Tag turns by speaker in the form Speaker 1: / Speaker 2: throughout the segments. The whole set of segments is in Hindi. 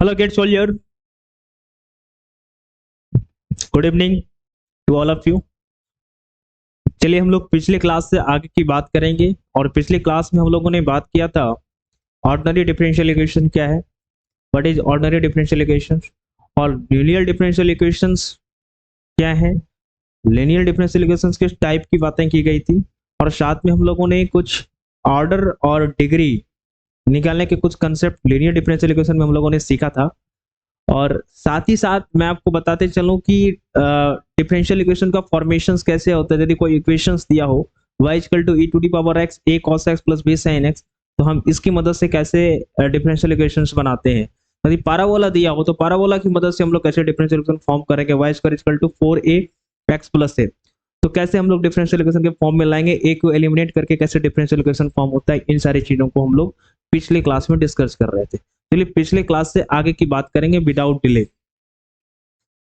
Speaker 1: Hello, Kid Soldier. Good evening to all of you. चलिए हम लोग पिछले क्लास से आगे की बात करेंगे और पिछले क्लास में हम लोगों ने बात किया था ऑर्डिनरी डिफरेंशियल इक्वेशन क्या है, what is ordinary differential equation, और लीनियर डिफरेंशियल इक्वेशंस क्या है, लीनियर डिफरेंशियल इक्वेशंस के टाइप की बातें की गई थी, और साथ में हम लोगों ने कुछ ऑर्डर और डिग्री निकालने के कुछ कंसेप्ट लीनियर डिफरेंशियल इक्वेशन में हम लोगों ने सीखा था। और साथ ही साथ मैं आपको बताते चलूं कि डिफरेंशियल इक्वेशन का फॉर्मेशंस कैसे होता है। यदि कोई इक्वेशंस दिया हो y equal to e to the power x a cos x plus b sin x, तो हम इसकी मदद से कैसे डिफरेंशियल इक्वेशंस बनाते हैं। यदि पैराबोला दिया हो तो पैराबोला की मदद से हम लोग कैसे डिफरेंशियल इक्वेशन फॉर्म करेंगे, y square equal to 4a x plus a, तो कैसे हम लोग डिफरेंशियल इक्वेशन के फॉर्म में लाएंगे, a को एलिमिनेट करके कैसे डिफरेंशियल इक्वेशन फॉर्म होता है। इन सारी चीजों को हम लोग पिछले क्लास में डिस्कस कर रहे थे। चलिए पिछले क्लास से आगे की बात करेंगे विदाउट डिले।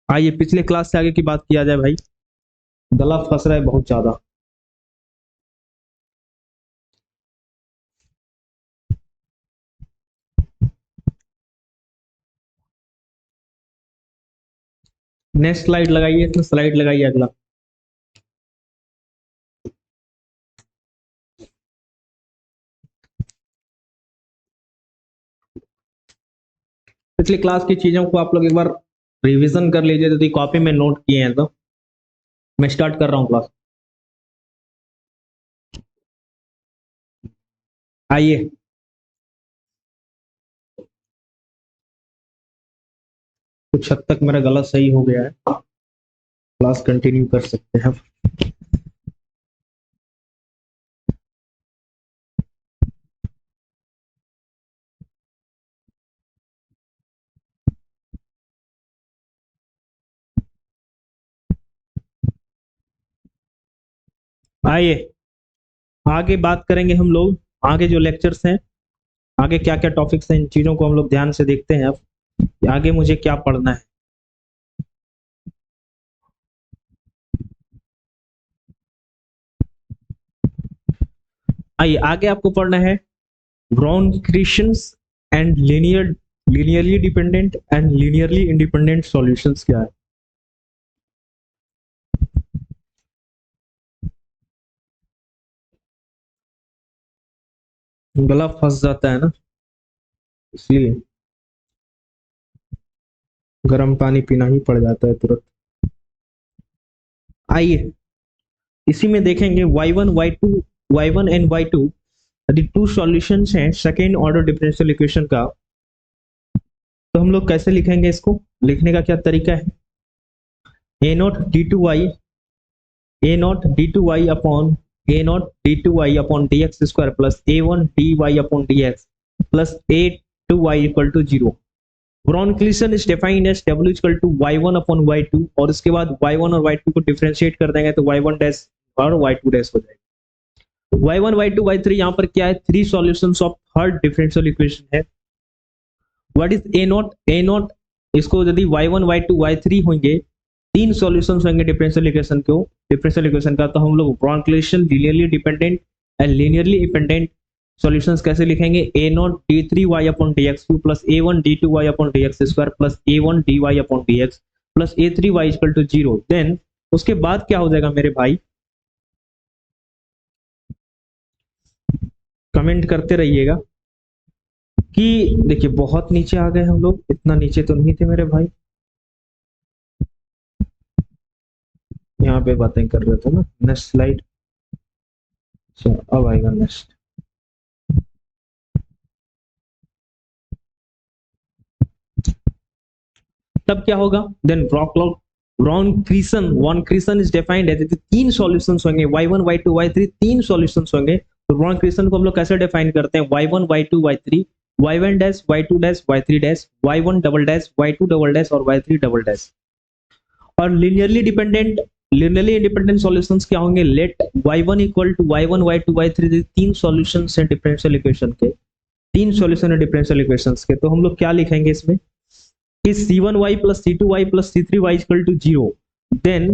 Speaker 1: आइए पिछले क्लास से आगे की बात किया जाए। भाई गला फंस रहा है बहुत ज्यादा। नेक्स्ट स्लाइड लगाइए, इसमें स्लाइड लगाइए अगला। पिछली क्लास की चीजों को आप लोग एक बार रिवीजन कर लीजिए, यदि कॉपी में नोट किए हैं तो। मैं स्टार्ट कर रहा हूँ क्लास। आइए कुछ हद तक मेरा गला सही हो गया है, क्लास कंटिन्यू कर सकते हैं। आइए आगे बात करेंगे हम लोग। आगे जो लेक्चर्स हैं, आगे क्या क्या टॉपिक्स हैं, इन चीजों को हम लोग ध्यान से देखते हैं। अब आगे मुझे क्या पढ़ना है। आइए आगे आपको पढ़ना है Wronskians and linearly dependent and linearly independent solutions क्या है। गला फंस जाता है ना, इसलिए गर्म पानी पीना ही पड़ जाता है तुरंत। आइए इसी में देखेंगे y1 y2 y1 and y2 यदि टू सॉल्यूशंस हैं सेकेंड ऑर्डर डिफरेंशियल इक्वेशन का, तो हम लोग कैसे लिखेंगे। इसको लिखने का क्या तरीका है, a nought D two Y upon a nought D two Y upon D X square plus a1 D Y upon D x plus a2y equal to 0। Wronskian is defined as w equal to y1 upon y2, और इसके बाद y1 और y2 को डिफरेंशिएट कर देंगे तो y1 डैश और y2 डैश हो जाएगा। y1 y2 y3 यहाँ पर क्या है, three solutions of third differential equation है। व्हाट इज a नॉट, इसको यदि y1 y2 y3 होंगे, तीन सॉल्यूशंस होंगे डिफरेंशियल इक्वेशन का, तो हम लोग Wronskian linearly dependent and linearly independent solutions कैसे लिखेंगे, a nought d3y upon dx3 plus a1 d2y upon dx square plus a1 dy upon dx plus a3y equal to 0। Then उसके बाद क्या हो जाएगा मेरे भाई, कमेंट करते रहिएगा कि देखिए बहुत नीचे आ गए हम लोग, इतना नीचे तो नहीं थे मेरे भाई। यहाँ पे बातें कर रहे थे ना। नेक्स्ट स्लाइड, अब आएगा नेक्स्ट। तब क्या होगा, then Wronskian is defined as तीन सॉल्यूशंस होंगे, y1 y2 y3 तीन सॉल्यूशंस होंगे। तो Wronskian को हम लोग कैसे डिफाइन करते हैं, y1 y2 y3 y1 dash y2 dash y3 dash y1 double dash y2 double dash और y3 डबल डैश। और लीनियरली इंडिपेंडेंट सॉल्यूशंस क्या होंगे, late y1 equal to y1 y2 y3 तीन सॉल्यूशंस हैं डिफरेंशियल इक्वेशन के, तीन सॉल्यूशन है डिफरेंशियल इक्वेशंस के। तो हम लोग क्या लिखेंगे इसमें कि c1y plus c2y plus c3y equal to 0, then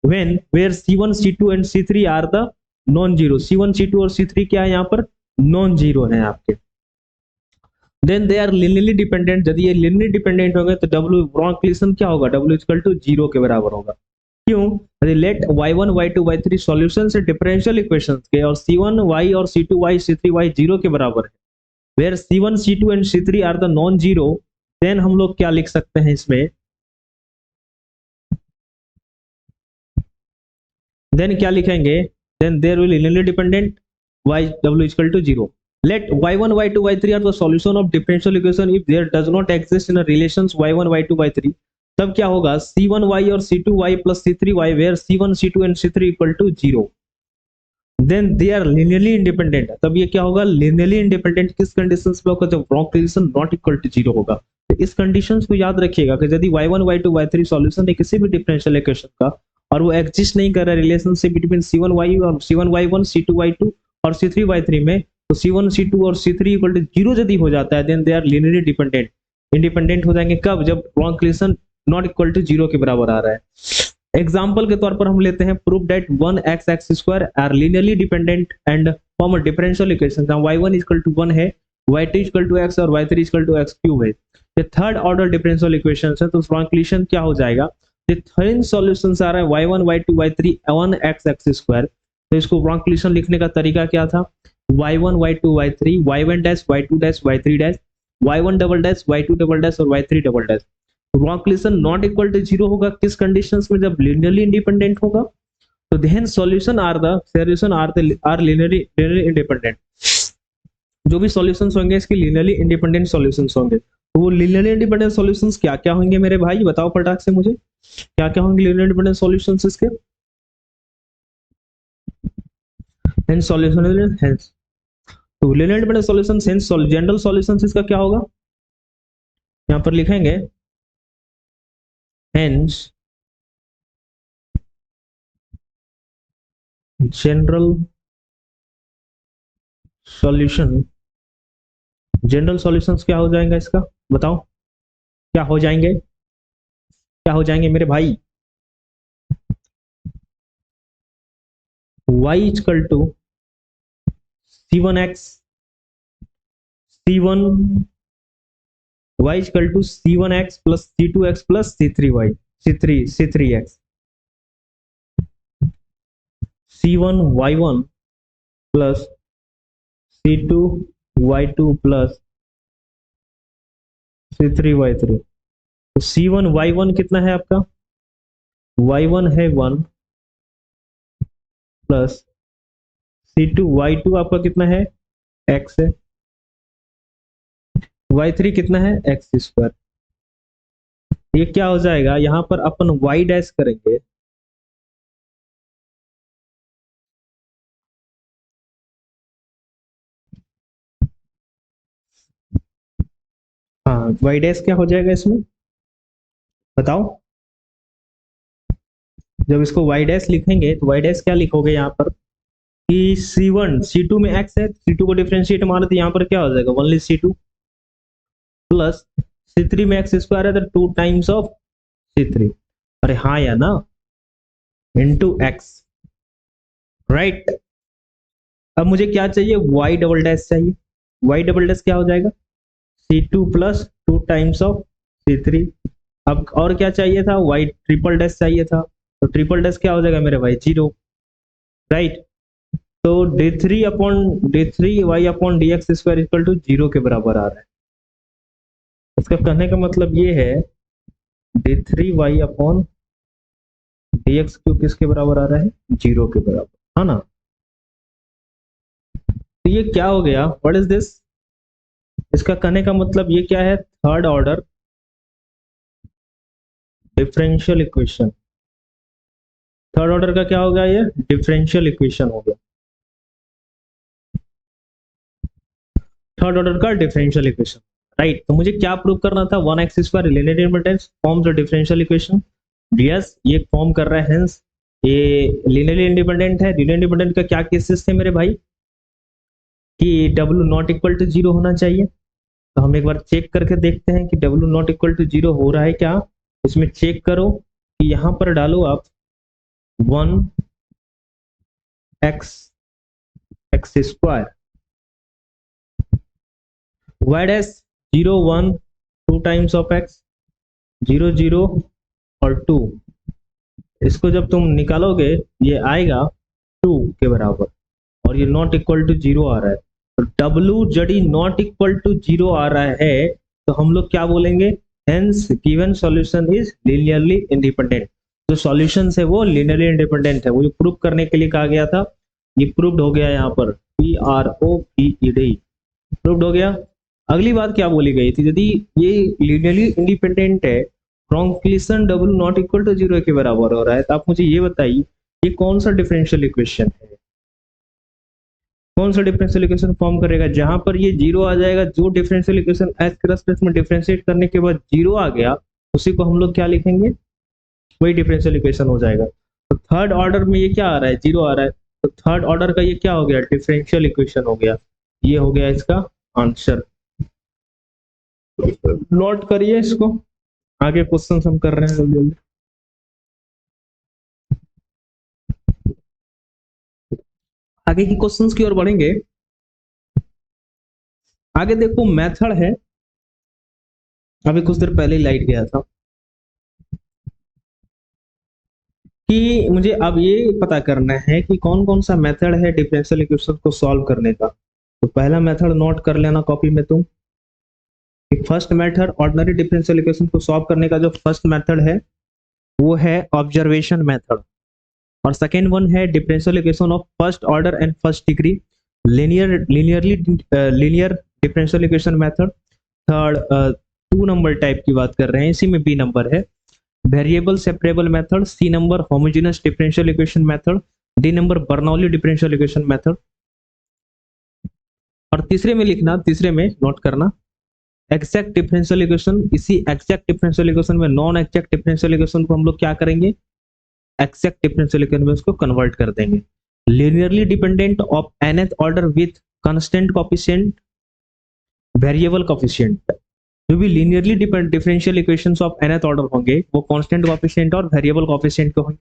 Speaker 1: when where c1 c2 and c3 are the non zero, c1 c2 और c3 क्या है यहाँ पर नॉन जीरो है आपके। Then they are linearly dependent, यदि ये लिनियरली डिपेंडेंट होंगे तो डब्ल्यू ब्रॉन्क रिलेशन क्या होगा, डब्ल्यू इक्वल टू जीरो के बराबर होगा। क्यों, यदि let y1 y2 y3 solution से डिफरेंशियल इक्वेशंस के और c1 y और c2 y c3 y zero के बराबर है, where c1 c2 and c3 are the non zero, then हम लोग क्या लिख सकते हैं इसमें, देन क्या लिखेंगे, then there will linearly dependent y w equal to zero. Let y1 y2 y3 are the solution of differential equation if there does not exist in a relations y1 y2 y3, तब क्या होगा c1y और c2y plus c3y where c1 c2 and c3 equal to 0, then they are linearly independent, तब ये क्या होगा linearly independent किस कंडीशंस पे होगा, जब wrong relation not equal to 0 होगा। तो इस कंडीशंस को याद रखिएगा कि यदि y1 y2 y3 सॉल्यूशन है किसी भी डिफरेंशियल इक्वेशन का और वो एग्जिस्ट नहीं कर रहा रिलेशनशिप बिटवीन c1y और c1y1 c2y2 और c3y3 में, तो c1 c2 और c3 इक्वल टू जीरो यदि हो जाता है then they are linearly dependent. Independent हो जाएंगे कब, जब wrong relation not equal to zero के बराबर आ रहा है। एग्जांपल के तौर पर हम लेते हैं prove that 1x square are linearly dependent and form a differential equation जहां y1 इक्वल टू 1 है, y2 इक्वल टू x और y3 equal to x cube है। ये थर्ड ऑर्डर डिफरेंशियल इक्वेशन है, तो रॉन्ग रिलेशन क्या हो जाएगा, ये थर्ड सॉल्यूशंस आ रहा है y1 y2 y3 1x square, तो इसको रॉन्ग रिलेशन लिखने का तरीका क्या था, y1 y2 y3 y1 dash y2 dash y3 dash y1 double dash y2 double dash और y3 double dash. Wrong relation not equal to zero होगा किस कंडीशंस में, जब लिनियरली इंडिपेंडेंट होगा, तो then solution are linearly independent. जो भी सॉल्यूशंस होंगे इसके लिनियरली इंडिपेंडेंट सॉल्यूशंस होंगे, तो वो लिनियरली इंडिपेंडेंट सॉल्यूशंस क्या क्या होंगे मेरे भाई, बताओ फटाक से मुझे क्या क्या होंगे लिनियरली इंडिपेंडेंट सॉल्यूशंस इसके। हेंस सॉल्यूशन हेंस, तो linear independent solution hence general solutions इसका क्या होगा, यहां पर लिखेंगे hence general solution. General solutions क्या हो जाएगा इसका, बताओ क्या हो जाएंगे, क्या हो जाएंगे मेरे भाई, y equal to c1x c1 y equal to c1x plus c2x plus c3y c3x c1 y1 plus c2 y2 plus c3 y3। तो c1 y1 कितना है आपका, y1 है 1 प्लस c2 y2 आपका कितना है x है, y3 कितना है x स्क्वायर। ये क्या हो जाएगा, यहां पर अपन y डैश करेंगे, हाँ y डैश क्या हो जाएगा इसमें बताओ, जब इसको y डैश लिखेंगे तो y डैश क्या लिखोगे यहाँ पर कि c1 c2 में x है, c2 को डिफरेंशिएट मारे तो यहाँ पर क्या हो जाएगा ओनली c2 प्लस c3 में x स्क्वायर है तो 2 टाइम्स ऑफ c3, अरे हाँ या ना, इंटू x, राइट। अब मुझे क्या चाहिए, y डबल डैश चाहिए, y डबल डैश क्या हो जाएगा c2 plus 2 times of c3। अब और क्या चाहिए था, y ट्रिपल डैश चाहिए था, तो ट्रिपल डैश क्या हो जाएगा मेरे भाई जीरो, राइट। तो d3 y upon dx square equal to zero के बराबर आ रहा है। उसका कहने का मतलब ये है d3 y upon dx cube किसके बराबर आ रहा है, जीरो के बराबर, है ना। तो ये क्या हो गया, व्हाट इज दिस, इसका कहने का मतलब ये क्या है, third order differential equation. Third order का क्या हो गया, ये डिफरेंशियल इक्वेशन हो गया, थर्ड ऑर्डर का डिफरेंशियल इक्वेशन, राइट। तो मुझे क्या प्रूव करना था, 1x square linear independence forms the differential equation, yes ये फॉर्म कर रहा है, हेंस ये लिनियरली इंडिपेंडेंट है। लिनियर इंडिपेंडेंट का क्या केसेस थे मेरे भाई, कि W not equal to zero होना चाहिए, तो हम एक बार चेक करके देखते हैं कि W not equal to zero हो रहा है क्या। इसमें चेक करो कि यहां पर डालो आप 1x square y dash 0 1 2 times of x, 0 0 और 2, इसको जब तुम निकालोगे ये आएगा 2 के बराबर, और ये नॉट इक्वल टू 0 आ रहा है। तो W जड़ी नॉट इक्वल टू 0 आ रहा है तो हम लोग क्या बोलेंगे, hence given solution is linearly independent. जो सॉल्यूशन है वो लीनियरली इंडिपेंडेंट है। वो प्रूव करने के लिए कहा गया था, ये प्रूव्ड हो गया, यहाँ पर PROVED प्रूव्ड हो गया। अगली बात क्या बोली गई थी, यदि ये लीनियरली इंडिपेंडेंट है, conclusion W not equal to 0 के बराबर हो रहा है, तो आप मुझे ये बताइए ये कौन सा डिफरेंशियल इक्वेशन है, कौन सा डिफरेंशियल इक्वेशन फॉर्म करेगा जहां पर ये 0 आ जाएगा। जो डिफरेंशियल इक्वेशन एच के रेस्पेक्ट में डिफरेंशिएट करने के बाद 0 आ गया उसी को हम लोग क्या लिखेंगे, वही डिफरेंशियल इक्वेशन हो जाएगा। तो थर्ड ऑर्डर में ये क्या आ रहा है, 0 आ रहा है, तो थर्ड ऑर्डर का ये क्या हो गया, डिफरेंशियल इक्वेशन हो गया। ये हो गया इसका आंसर। नोट करिए इसको, आगे क्वेश्चन हम कर रहे हैं जल्दी जल्दी। आगे की क्वेश्चंस की ओर बढ़ेंगे। आगे देखो मेथड है, अभी कुछ देर पहले ही लाइट गया था, कि मुझे अब ये पता करना है कि कौन कौन सा मेथड है डिफरेंशियल इक्वेशन को सॉल्व करने का। तो पहला मेथड नोट कर लेना कॉपी में तुम। First method ordinary differential equation को सॉल्व करने का जो फर्स्ट मेथड है वो है ऑब्जर्वेशन मेथड, और सेकेंड वन है differential equation of first order and first degree, linear differential equation method. Third 2 number type की बात कर रहे हैं, इसी में बी नंबर है variable separable method, C number homogeneous differential equation method, D number Bernoulli differential equation method. और तीसरे में लिखना, तीसरे में नोट करना एग्जैक्ट डिफरेंशियल इक्वेशन। इसी एग्जैक्ट डिफरेंशियल इक्वेशन में नॉन एग्जैक्ट डिफरेंशियल इक्वेशन को हम लोग क्या करेंगे, एग्जैक्ट डिफरेंशियल इक्वेशन में उसको कन्वर्ट कर देंगे। Linearly dependent of nth order with constant coefficient, variable coefficient. जो भी linearly differential equations of nth order होंगे वो कांस्टेंट कोएफिशिएंट और वेरिएबल कोएफिशिएंट के होंगे।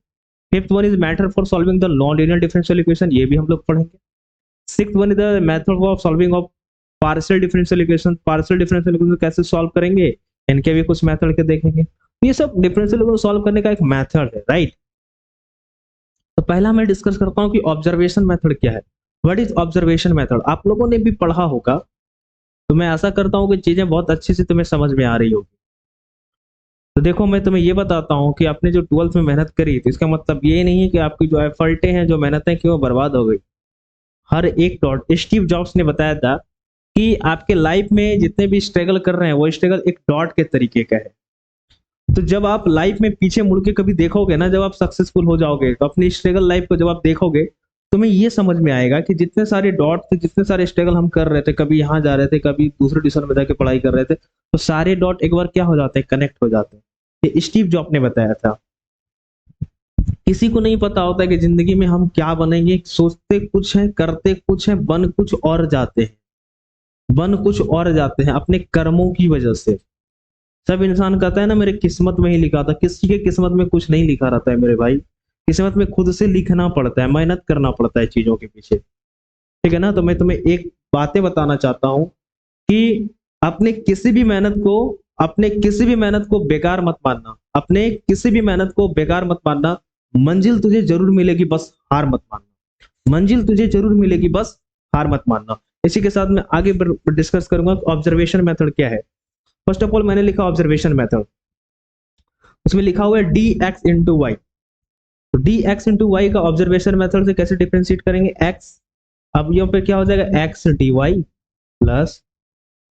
Speaker 1: Fifth one is method for solving the non linear differential equation, ये भी हम लोग पढ़ेंगे। Sixth one is the method of solving of partial differential equation, partial differential equation कैसे सॉल्व करेंगे, इनके भी कुछ मेथड के देखेंगे। ये सब डिफरेंशियल इक्वेशन सॉल्व करने का एक मेथड है, राइट। तो पहला मैं डिस्कस करता हूं कि ऑब्जर्वेशन मेथड क्या है। व्हाट इज ऑब्जर्वेशन मेथड, आप लोगों ने भी पढ़ा होगा, तो मैं आशा करता हूं कि चीजें बहुत अच्छे से तुम्हें समझ में आ रही होगी। तो देखो मैं तुम्हें ये बताता हूं कि आपने जो 12th में मेहनत करी तो इसका मतलब ये नहीं है कि आपकी जो एफर्टें हैं, जो मेहनतें कि वो बर्बाद हो गई। हर एक डॉट, स्टीव जॉब्स ने बताया था कि आपके लाइफ में जितने भी स्ट्रगल कर रहे हैं वो स्ट्रगल एक डॉट के तरीके का है। तो जब आप लाइफ में पीछे मुड़ के कभी देखोगे ना, जब आप सक्सेसफुल हो जाओगे तो अपनी स्ट्रगल लाइफ को जब आप देखोगे तुम्हें ये समझ में आएगा कि जितने सारे डॉट थे, जितने सारे स्ट्रगल हम कर रहे थे, कभी यहाँ जा रहे थे, कभी दूसरे ट्यूशन में जाके पढ़ाई कर रहे थे, तो सारे डॉट एक बार क्या हो जाते हैं, कनेक्ट हो जाते हैं। ये स्टीव जॉब ने बताया था। किसी को नहीं पता होता कि जिंदगी में हम क्या बनेंगे, सोचते कुछ है, करते कुछ है, बन कुछ और जाते हैं, बन कुछ और जाते हैं अपने कर्मों की वजह से। सब इंसान कहता है ना मेरे किस्मत में ही लिखा था, किसी के किस्मत में कुछ नहीं लिखा रहता है मेरे भाई, किस्मत में खुद से लिखना पड़ता है, मेहनत करना पड़ता है चीजों के पीछे, ठीक है ना। तो मैं तुम्हें एक बातें बताना चाहता हूं कि अपने किसी भी मेहनत को, अपने किसी भी मेहनत को बेकार मत मानना, अपने किसी भी मेहनत को बेकार मत मानना। मंजिल तुझे जरूर मिलेगी, बस हार मत मानना, मंजिल तुझे जरूर मिलेगी, बस हार मत मानना। इसी के साथ मैं आगे डिस्कस करूंगा ऑब्जर्वेशन मेथड क्या है। फर्स्ट ऑफ ऑल मैंने लिखा ऑब्जर्वेशन मेथड, उसमें लिखा हुआ है डी एक्स इंटू वाई। तो डी एक्स इंटू वाई का ऑब्जर्वेशन मेथड से कैसे डिफरेंशिएट करेंगे, एक्स, अब यहाँ पे क्या हो जाएगा, x D Y plus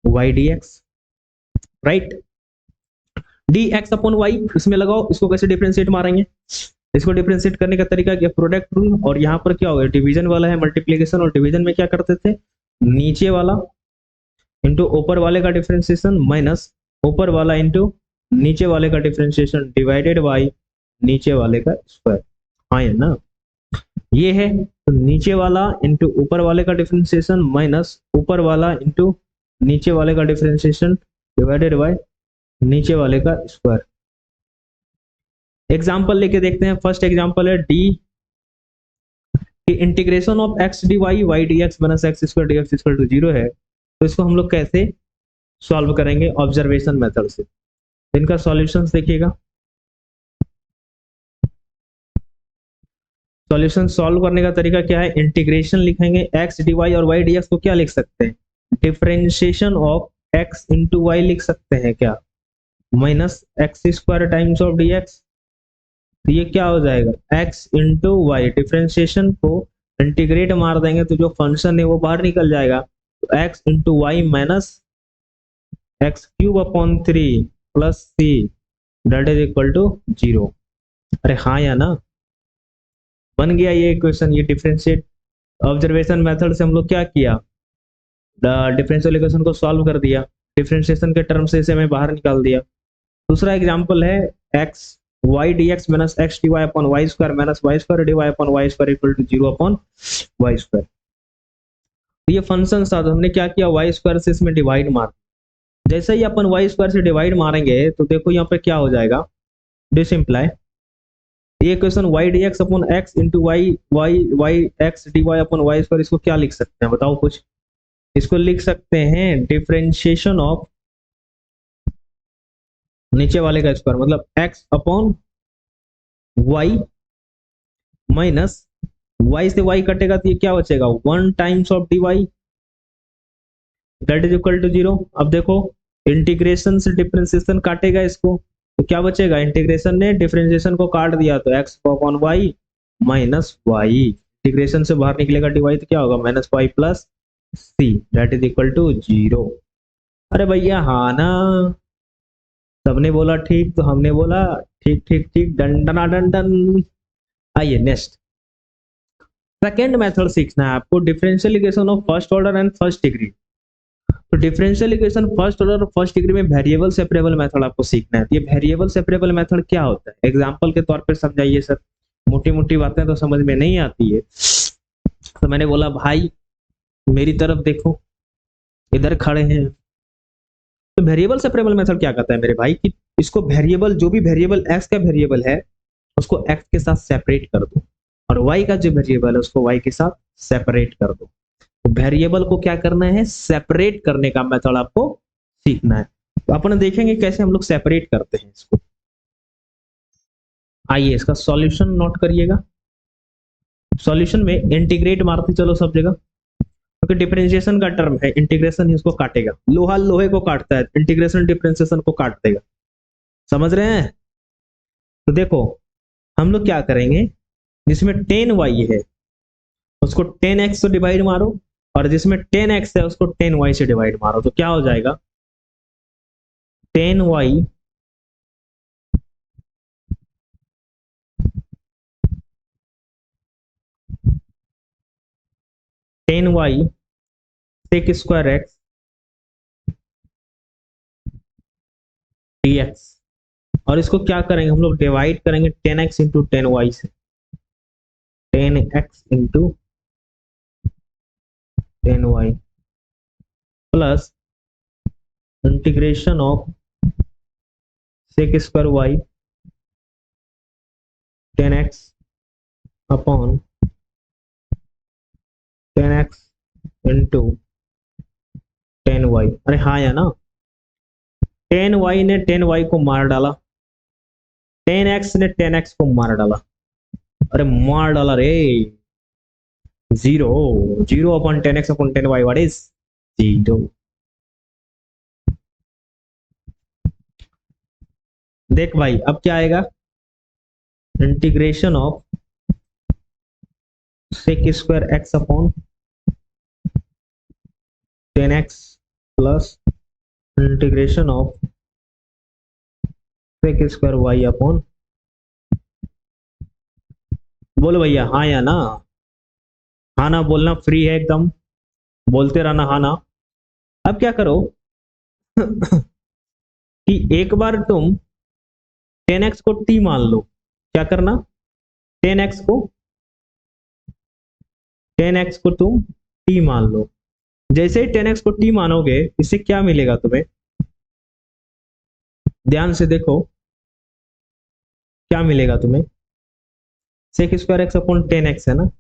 Speaker 1: Y D X, right. D x upon Y इसमें लगाओ, इसको कैसे डिफरेंशिएट मारेंगे, इसको डिफरेंशिएट करने का तरीका क्या, प्रोडक्ट रूल, और यहाँ पर क्या होगा, डिवीजन वाला है मल्टीप्लीकेशन, और डिवीजन में क्या करते थे, नीचे वाला इंटू ऊपर वाले का डिफरेंशिएशन माइनस ऊपर वाला इंटू नीचे वाले का डिफरेंशिएशन डिवाइडेड बाई नीचे वाले का स्क्वायर। हाँ है ना, ये है। तो नीचे वाला इंटू ऊपर वाले का डिफरेंशिएशन माइनस ऊपर वाला इंटू नीचे वाले का डिफरेंशिएशन डिवाइडेड बाई नीचे वाले का स्क्वायर। एग्जाम्पल लेके देखते हैं। फर्स्ट एग्जाम्पल है d integration of x D y y D x minus x square d x equal to 0 है। तो इसको हम लोग कैसे सॉल्व करेंगे ऑब्जर्वेशन मेथड से। इनका सॉल्यूशंस देखिएगा। सॉल्यूशन सॉल्व करने का तरीका क्या है, इंटीग्रेशन लिखेंगे, एक्स डी वाई और वाई डी एक्स को क्या लिख सकते हैं, differentiation of x into y लिख सकते हैं क्या, minus x square times of d x. तो ये क्या हो जाएगा, एक्स इंटू वाई, डिफरेंशिएशन को इंटीग्रेट मार देंगे तो जो फंक्शन है वो बाहर निकल जाएगा, तो x into y minus x cube upon 3 plus c that is equal to 0। अरे हाँ या ना, बन गया ये इक्वेशन। ये डिफरेंशिएट ऑब्जर्वेशन मेथड से हम लोग क्या किया, डिफरेंशियल इक्वेशन को सॉल्व कर दिया, डिफरेंशिएशन के टर्म से इसे हमें बाहर निकाल दिया। दूसरा एग्जांपल है x y D x minus x D Y upon y square minus y square d Y upon y square equal to 0 upon y square. ये फंक्शन था, तो हमने क्या किया, वाई स्क्वायर से इसमें डिवाइड मार, जैसे ही अपन वाई स्क्वायर से डिवाइड मारेंगे तो देखो यहाँ पे क्या हो जाएगा, दिस इंप्लाई ये equation y D x upon x into y y y x D Y upon y square, इसको क्या लिख सकते हैं बताओ कुछ, इसको लिख सकते हैं डिफरेंशिएशन ऑफ नीचे वाले का स्क्वायर मतलब x upon Y minus y से वाई कटेगा तो ये क्या बचेगा, 1 times of D y that is equal to 0। अब देखो इंटीग्रेशन से डिफरेंशिएशन काटेगा इसको तो क्या बचेगा, इंटीग्रेशन ने डिफरेंशिएशन को काट दिया तो x upon Y minus y, integration से बाहर निकलेगा डी तो क्या होगा, minus y plus c that is equal to 0। अरे भैया हाँ ना, सबने बोला ठीक तो हमने बोला ठीक ठीक ठीक, डन डन डन डन। आइए नेक्स्ट, सेकेंड मेथड सीखना है आपको, differential equation of first order and first degree. तो डिफरेंशियल इक्वेशन फर्स्ट ऑर्डर और फर्स्ट डिग्री में वेरिएबल सेपरेबल मेथड आपको सीखना है। ये वेरिएबल सेपरेबल मेथड क्या होता है, एग्जांपल के तौर पे समझाइए सर, मोटी मोटी बातें तो समझ में नहीं आती है। तो मैंने बोला भाई मेरी तरफ देखो, इधर खड़े हैं। तो वेरिएबल सेपरेबल मेथड क्या कहता है मेरे भाई कि इसको वेरिएबल, जो भी वेरिएबल एक्स का वेरिएबल है उसको एक्स के साथ सेपरेट कर दो, और वाई का जो वेरिएबल है उसको वाई के साथ सेपरेट कर दो। तो वेरिएबल को क्या करना है, सेपरेट करने का मेथड आपको सीखना है। तो अपन देखेंगे कैसे हम लोग सेपरेट करते हैं इसको। आइए इसका सॉल्यूशन नोट करिएगा। सॉल्यूशन में इंटीग्रेट मारते चलो सब जगह, क्योंकि डिफरेंशिएशन का टर्म है, इंटीग्रेशन ही उसको काटेगा, लोहा लोहे को काटता है, इंटीग्रेशन डिफरेंशिएशन को काट देगा, समझ रहे हैं। तो देखो हम लोग क्या करेंगे, जिसमें 10y है उसको 10x से डिवाइड मारो, और जिसमें 10x है उसको 10y से डिवाइड मारो, तो क्या हो जाएगा 10y सेक स्क्वायर एक्स dx, और इसको क्या करेंगे हम लोग, डिवाइड करेंगे 10x इंटू 10y से, 10x into 10y plus integration of sec square y 10x upon 10x into 10y। अरे हाँ या ना, 10y ने 10y को मार डाला, 10x ने 10x को मार डाला, अरे मार डाला रे, 0 0 upon 10x upon 10y what is 0। देख भाई अब क्या आएगा, integration of sec square x upon 10x plus integration of sec square y upon, बोलो भैया हाँ या ना, हाँ ना बोलना फ्री है एकदम, बोलते रहना हाँ ना। अब क्या करो कि एक बार तुम 10x को t मान लो, क्या करना 10x को 10x को तुम t मान लो, जैसे ही 10x को t मानोगे इससे क्या मिलेगा तुम्हें, ध्यान से देखो क्या मिलेगा तुम्हें, सेक स्क्वायर एक्स अपॉन 10x है ना,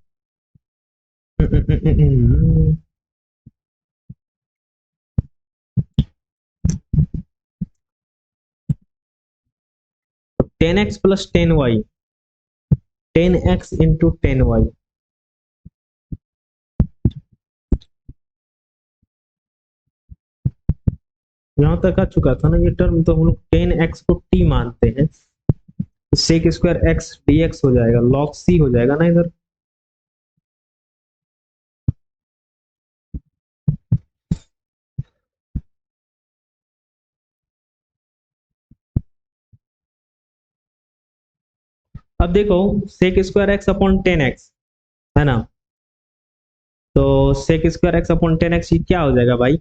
Speaker 1: 10x plus 10y, 10x into 10y, यहां तक आ चुका था ना ये टर्म, तो हम लोग 10x को t मानते हैं, सेक स्क्वायर x dx हो जाएगा, log c हो जाएगा ना इधर। अब देखो सेक स्क्वायर एक्स अपॉन 10x है ना, तो sec square x upon 10x ये क्या हो जाएगा भाई,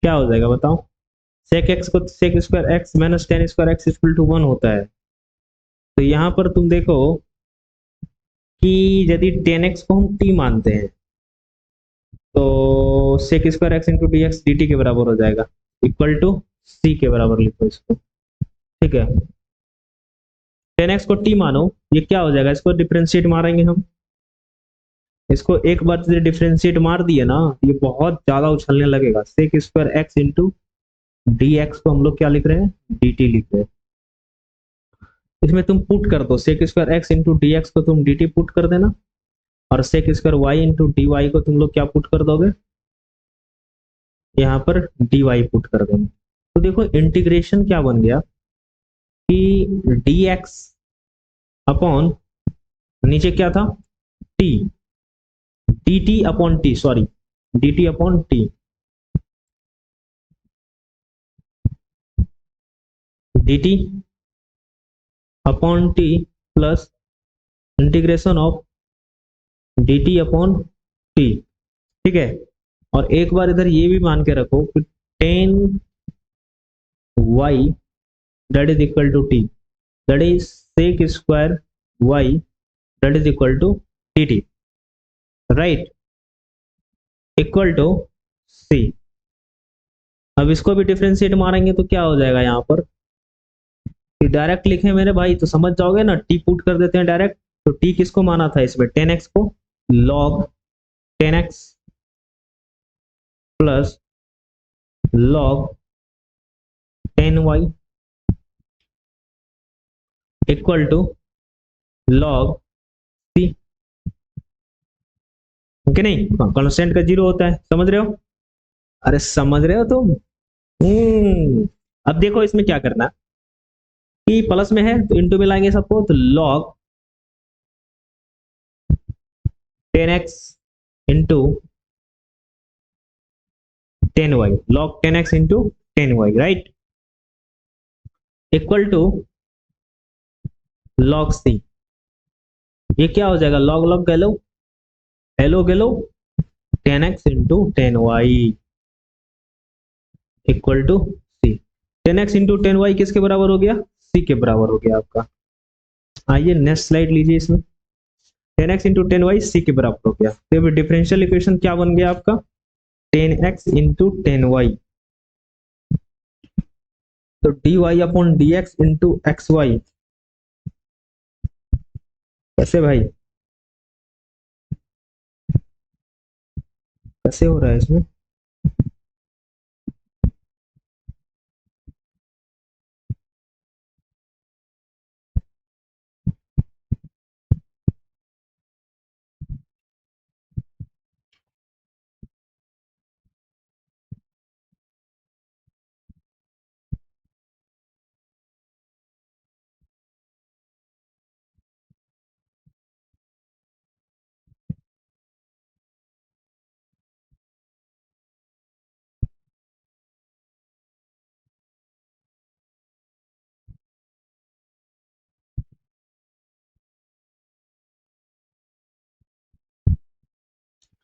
Speaker 1: क्या हो जाएगा बताओ। सेक एक्स को sec square x minus 10 square x equal to 1 होता है। तो यहां पर तुम देखो कि यदि 10x को हम t मानते हैं तो sec square x into d x d t के बराबर हो जाएगा, इक्वल टू c के बराबर लिखो इसको, ठीक है। 10x को t मानो, ये क्या हो जाएगा, इसको डिफरेंशिएट मारेंगे हम, इसको एक बार से डिफरेंशिएट मार दिए ना ये बहुत ज्यादा उछलने लगेगा। Sec square x into d x को हम लोग क्या लिख रहे हैं, डी टी लिख रहे हैं। इसमें तुम पुट कर दो, sec square x into d x को तुम डी टी पुट कर देना, और sec square y into d y को तुम लोग क्या पुट कर दोगे, यहाँ पर डी वाई पुट कर देंगे। तो देखो इंटीग्रेशन क्या बन गया कि डी एक्स अपॉन, नीचे क्या था T, D T upon T, sorry D T upon T, D T upon T plus integration of D T upon T, ठीक है। और एक बार इधर ये भी मान के रखो कि 10y that is equal to T, that is sec square y that is equal to D T, right, equal to C. अब इसको भी डिफरेंशिएट मारेंगे तो क्या हो जाएगा यहाँ पर, डायरेक्ट लिखे मेरे भाई तो समझ जाओगे ना, टी पुट कर देते हैं डायरेक्ट। तो टी किसको माना था इसमें, 10x को, log 10x plus log 10y equal to log c, okay नहीं, कांस्टेंट का जीरो होता है, समझ रहे हो, अरे समझ रहे हो तुम। अब देखो इसमें क्या करना, कि प्लस में है तो इंटू में लाएंगे सबको, तो log 10x into 10y, log 10x into 10y, right, equal to log c। ये क्या हो जाएगा, log log गलो हेलो गलो 10x into 10y equal to c। 10x into 10y किसके बराबर हो गया, c के बराबर हो गया आपका। आइए नेक्स्ट स्लाइड लीजिए, इसमें 10x इंटू 10y c के बराबर हो गया। तो डिफरेंशियल इक्वेशन क्या बन गया आपका, 10x इंटू 10y, तो dy upon dx into xy, कैसे भाई, कैसे हो रहा है इसमें,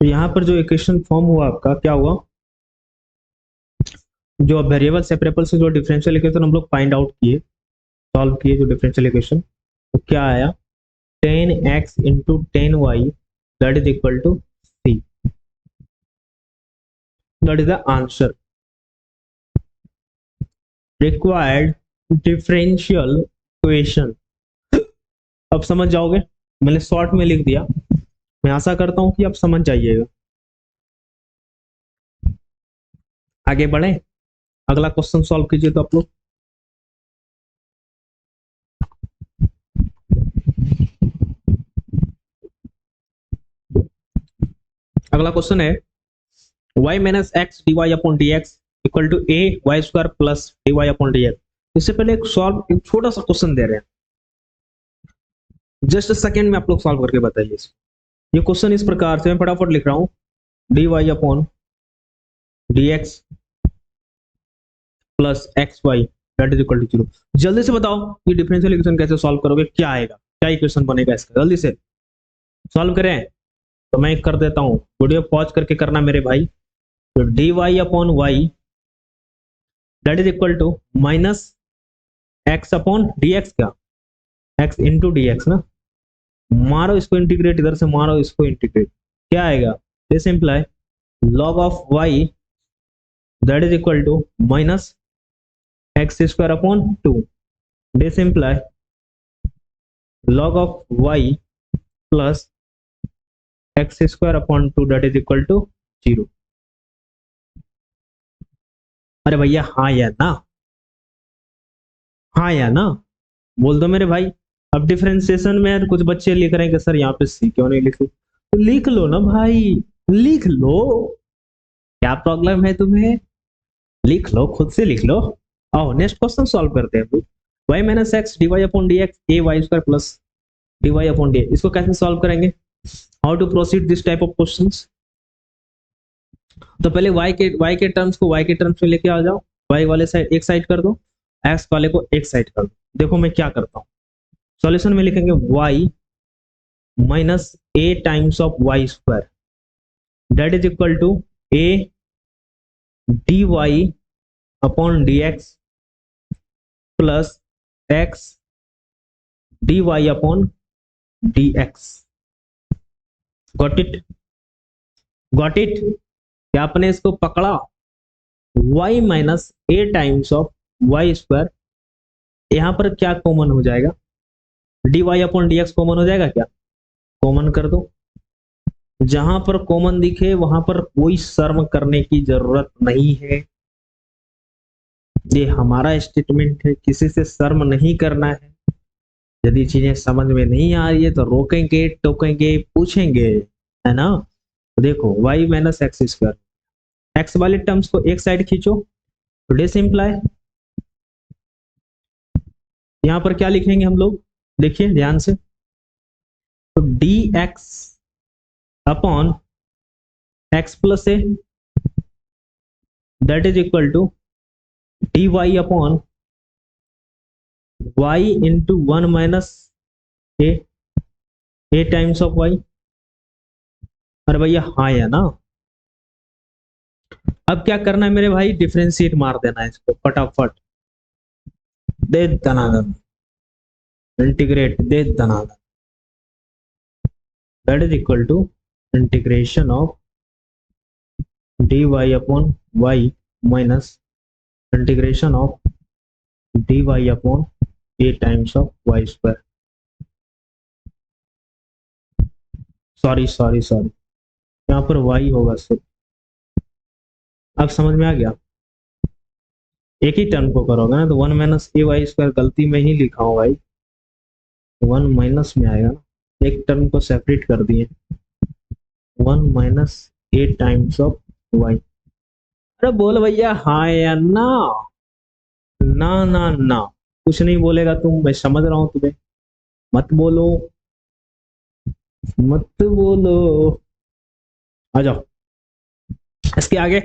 Speaker 1: तो यहाँ पर जो इक्वेशन फॉर्म हुआ आपका क्या हुआ, जो वेरिएबल सेपरेबल से जो डिफरेंशियल इक्वेशन हम लोग फाइंड आउट किए, सॉल्व किए जो डिफरेंशियल इक्वेशन, तो क्या आया, 10x into 10y that is equal to c, that is the answer. Required differential equation, अब समझ जाओगे, मैंने शॉर्ट में लिख दिया, मैं आशा करता हूं कि आप समझ जाइएगा। आगे बढ़े, अगला क्वेश्चन सॉल्व कीजिए तो आप लोग। अगला क्वेश्चन है y minus x D Y upon D x equal to a Y square plus D Y upon D x. इससे पहले एक छोटा सा क्वेश्चन दे रहे हैं, जस्ट सेकंड में आप लोग सॉल्व करके बताइए। ये क्वेश्चन इस प्रकार से मैं फटाफट लिख रहा हूँ, d Y upon D x plus x y that is equal to 0। जल्दी से बताओ ये डिफरेंशियल इक्वेशन कैसे सॉल्व करोगे, क्या आएगा, क्या इक्वेशन बनेगा इसका, जल्दी से सॉल्व करें। तो मैं कर देता हूँ, वीडियो पॉज करके करना मेरे भाई। तो d Y upon y that is equal to minus x upon D x, क्या एक्स इंटू डी एक्स ना, मारो इसको इंटीग्रेट, इधर से मारो इसको इंटीग्रेट, क्या आएगा, this imply log of y that is equal to minus x square upon 2, this imply log of y plus x square upon 2 that is equal to 0। अरे भैया हाँ या ना, हाँ या ना बोल दो मेरे भाई। अब डिफरेंशिएशन में कुछ बच्चे लिख रहे हैं कि सर यहाँ पे सी क्यों नहीं लिखो, तो लिख लो ना भाई, लिख लो, क्या प्रॉब्लम है तुम्हें, लिख लो, खुद से लिख लो। आओ नेक्स्ट क्वेश्चन सॉल्व करते हैं। y minus x D Y upon D X A Y square plus D Y upon D, इसको कैसे सॉल्व करेंगे, how to proceed this type of questions. तो पहले y के टर्म्स को y के टर्म्स में लेके आ जाओ, y वाले साइड एक साइड कर दो, x वाले को एक साइड कर दो। देखो मैं क्या करता हूँ, सॉल्यूशन में लिखेंगे y minus a times of Y square that is equal to a d Y upon D x plus x D Y upon D x. Got it, got it, क्या आपने इसको पकड़ा, y minus a times of Y square, यहां पर क्या कॉमन हो जाएगा, d Y upon D x common हो जाएगा, क्या कॉमन कर दो, जहां पर कॉमन दिखे वहां पर कोई शर्म करने की जरूरत नहीं है, ये हमारा स्टेटमेंट है, किसी से शर्म नहीं करना है। यदि चीजें समझ में नहीं आ रही है तो रोकेंगे, टोकेंगे, पूछेंगे, है ना। देखो y minus x square, x वाले टर्म्स को एक साइड खींचो, तो दिस इंप्लाई यहां पर क्या लिखेंगे हम लोग, देखिए ध्यान से, तो d x upon x plus A that is equal to d Y upon y into 1 minus a times of y. अरे भैया हाँ या ना। अब क्या करना है मेरे भाई, डिफरेंशिएट मार देना है इसको फटाफट, दे दनादन, इंटीग्रेट दे दनादन, that is equal to integration of D Y upon Y minus integration of D Y upon A times of Y square. Sorry sorry sorry, यहाँ पर वाई होगा सिर्फ, अब समझ में आ गया, एक ही टर्म को करोगे ना तो 1 माइनस ए वाई स्क्वायर, गलती में ही लिखा हूँ भाई, 1 माइनस में आएगा ना, एक टर्म को सेपरेट कर दिए, 1 minus a times of y. अरे बोल भैया हाँ या ना, ना ना ना, कुछ नहीं बोलेगा तुम, मैं समझ रहा हूं तुम्हें, मत बोलो, मत बोलो, आ जाओ। इसके आगे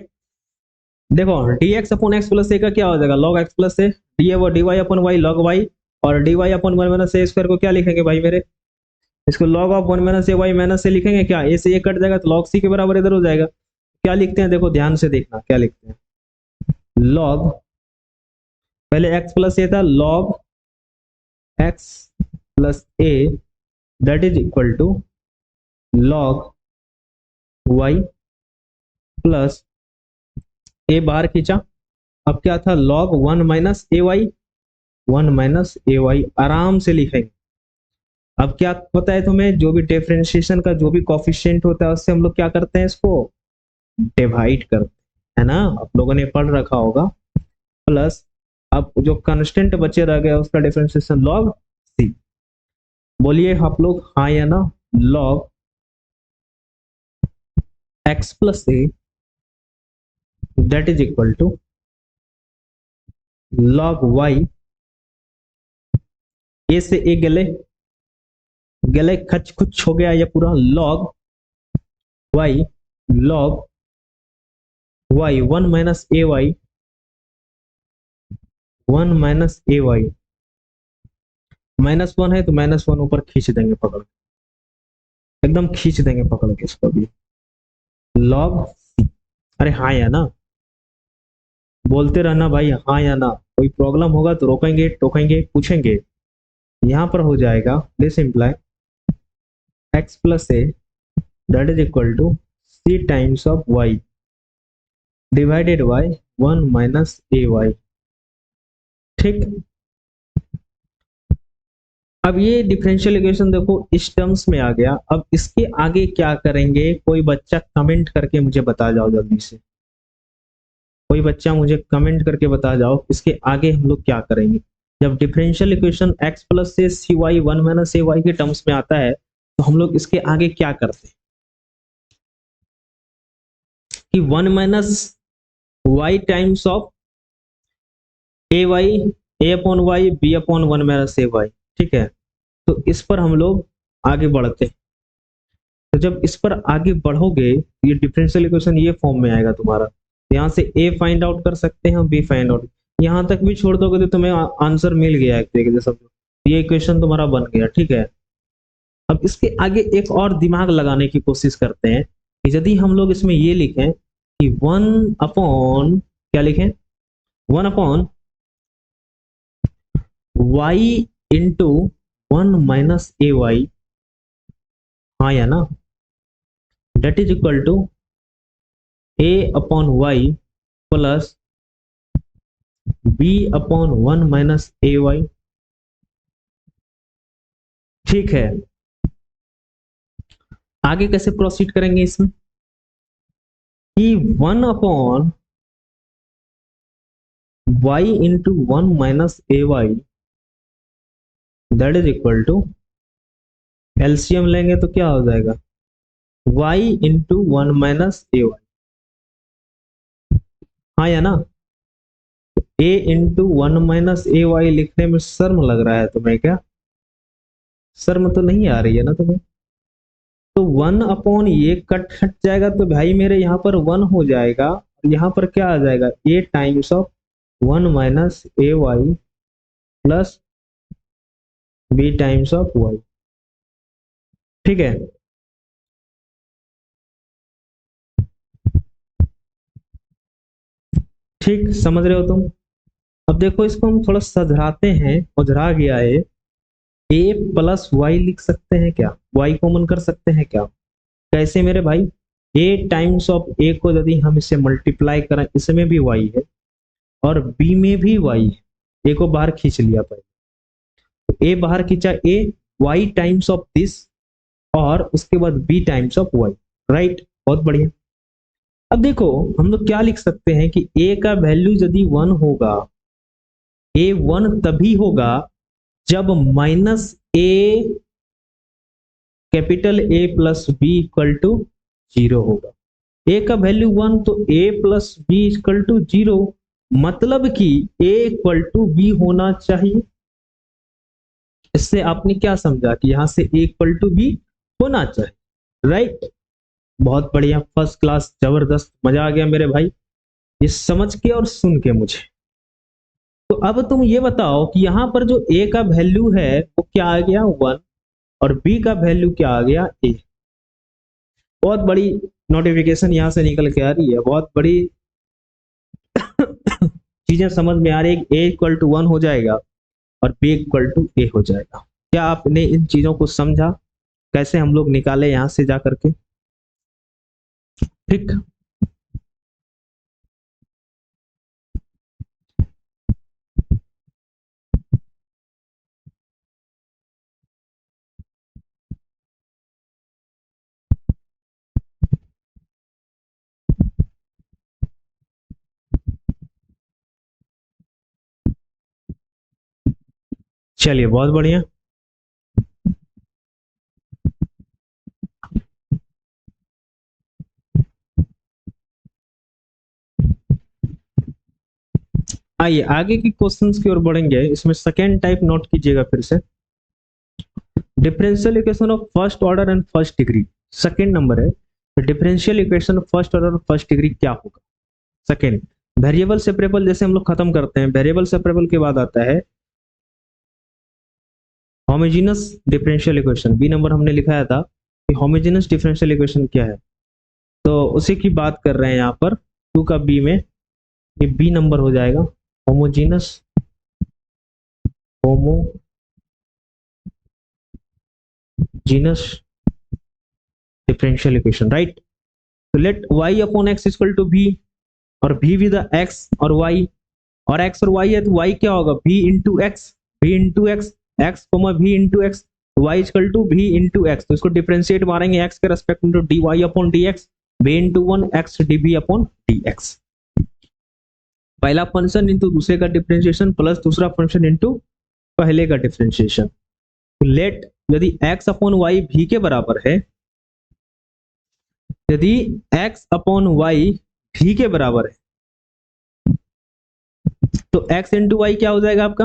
Speaker 1: देखो, D x upon x plus A का क्या हो जाएगा, log X plus A, D Y upon Y log Y, और D Y upon 1 minus A square को क्या लिखेंगे भाई मेरे, इसको log of 1 minus A Y minus A लिखेंगे, क्या ए से ए कट जाएगा तो लॉग सी के बराबर इधर हो जाएगा। क्या लिखते हैं, देखो ध्यान से देखना क्या लिखते हैं, लॉग, पहले एक्स प्लस ए था, log X plus A that is equal to log Y plus A बाहर खींचा, अब क्या था, log 1 minus A Y, 1 minus A Y आराम से लिखेंगे। अब क्या पता है तुम्हें, जो भी डिफरेंशिएशन का जो भी कोफिशिएंट होता है उससे हम लोग क्या करते हैं, इसको डिवाइड करते हैं, है ना, आप लोगों ने पढ़ रखा होगा, प्लस अब जो कांस्टेंट बचे रह गया उसका डिफरेंशिएशन लॉग सी। बोलिए आप लोग हाँ या ना, log X plus A that is equal to log Y, ए से ए गले गले खच खुच हो गया ये पूरा, log y, log y 1 - ay 1 - ay, -1 है तो -1 ऊपर खींच देंगे पकड़, एकदम खींच देंगे पकड़ के इसको भी, लॉग, अरे हाँ या ना, बोलते रहना भाई हाँ या ना, कोई प्रॉब्लम होगा तो रोकेंगे टोकेंगे पूछेंगे। यहां पर हो जाएगा this imply x plus A that is equal to c times of y divided by 1 - ay। ठीक, अब ये डिफरेंशियल इक्वेशन देखो इस टर्म्स में आ गया। अब इसके आगे क्या करेंगे, कोई बच्चा कमेंट करके मुझे बता जाओ जल्दी से, कोई बच्चा मुझे कमेंट करके बता जाओ इसके आगे हम लोग क्या करेंगे। जब डिफरेंशियल इक्वेशन x प्लस से सी वाई 1 - ay के टर्म्स में आता है तो हम लोग इसके आगे क्या करते हैं कि 1 - y times of a y, a upon y, b upon 1 - ay। ठीक है, तो इस पर हम लोग आगे बढ़ते हैं। तो जब इस पर आगे बढ़ोगे ये डिफरेंशियल इक्वेशन ये फॉर्म में आएगा तुम्हारा, यहाँ से ए फाइंड आउट कर सकते हैं, बी फाइंड आउट, यहाँ तक भी छोड़ दोगे तो तुम्हें आंसर मिल गया एक तरीके से, समझो ये इक्वेशन तुम्हारा बन गया। ठीक है, अब इसके आगे एक और दिमाग लगाने की कोशिश करते हैं कि यदि हम लोग इसमें ये लिखें कि 1 अपॉन, क्या लिखें, 1 अपॉन y इंटू 1 - ay, हाँ या ना, that is equal to a upon वाई प्लस b अपॉन 1 - ay। ठीक है, आगे कैसे प्रोसीड करेंगे इसमें कि 1 upon y into 1 - ay that is equal to, LCM लेंगे तो क्या हो जाएगा y इंटू 1 - ay, हाँ या ना। a इंटू 1 - ay लिखने में शर्म लग रहा है तुम्हें क्या, शर्म तो नहीं आ रही है ना तुम्हें। तो 1 अपॉन ये कट हट जाएगा तो भाई मेरे यहाँ पर 1 हो जाएगा, यहाँ पर क्या आ जाएगा a times of 1 - ay plus b times of y। ठीक है, ठीक समझ रहे हो तुम। अब देखो इसको हम थोड़ा सधराते हैं, उधरा गया है, a प्लस वाई लिख सकते हैं क्या, y कॉमन कर सकते हैं क्या, कैसे मेरे भाई, a टाइम्स ऑफ a को यदि हम इसे मल्टीप्लाई करें, इसमें भी y है और b में भी y है, a को बाहर खींच लिया पहले, तो a बाहर खींचा, a y times of this और उसके बाद b times of y, right, बहुत बढ़िया। अब देखो हम लोग क्या लिख सकते हैं कि a का वैल्यू यदि 1 होगा, a 1 तभी होगा जब -a capital A plus b equal to 0 होगा। a का वैल्यू 1 तो a plus b equal to 0, मतलब कि a इक्वल टू बी होना चाहिए। इससे आपने क्या समझा कि यहां से a इक्वल टू बी होना चाहिए, राइट, बहुत बढ़िया, फर्स्ट क्लास, जबरदस्त, मजा आ गया मेरे भाई ये समझ के और सुन के मुझे। तो अब तुम ये बताओ कि यहां पर जो a का वैल्यू है वो क्या आ गया 1 और b का वैल्यू क्या आ गया a। बहुत बड़ी नोटिफिकेशन यहां से निकल के आ रही है, बहुत बड़ी चीजें समझ में आ रही है। a इक्वल टू 1 हो जाएगा और b इक्वल टू a हो जाएगा। क्या आपने इन चीजों को समझा, कैसे हम लोग निकाले यहां से जा करके। ठीक, चलिए बहुत बढ़िया। आइए आगे की क्वेश्चंस की ओर बढ़ेंगे। इसमें सेकेंड टाइप नोट कीजिएगा फिर से, differential equation of first order and first degree. Second number है differential equation of first order और फर्स्ट डिग्री क्या होगा। सेकेंड, वेरिएबल सेपरेबल जैसे हम लोग खत्म करते हैं, वेरिएबल सेपरेबल के बाद आता है homogeneous differential equation. B number हमने लिखाया था कि होमोजेनस डिफरेंशियल इक्वेशन क्या है, तो उसी की बात कर रहे हैं यहाँ पर। टू का बी में ये बी नंबर हो जाएगा, homogeneous homogeneous differential equation, right. तो let y upon X equal to v, और v विद x और y, और x और y है तो y क्या होगा, v into x, v into x, x comma v into x, y equal to v into x. तो इसको डिफरेंशिएट मारेंगे x के रेस्पेक्ट में, तो dy upon dx, v into one x dv upon dx। पहला फंक्शन इंटू दूसरे का डिफरेंशिएशन प्लस दूसरा फंक्शन इंटू पहले का डिफरेंशिएशन। तो लेट यदि x अपॉन वाई v के बराबर है, यदि x अपॉन वाई v के बराबर है, तो x इंटू वाई क्या हो जाएगा आपका,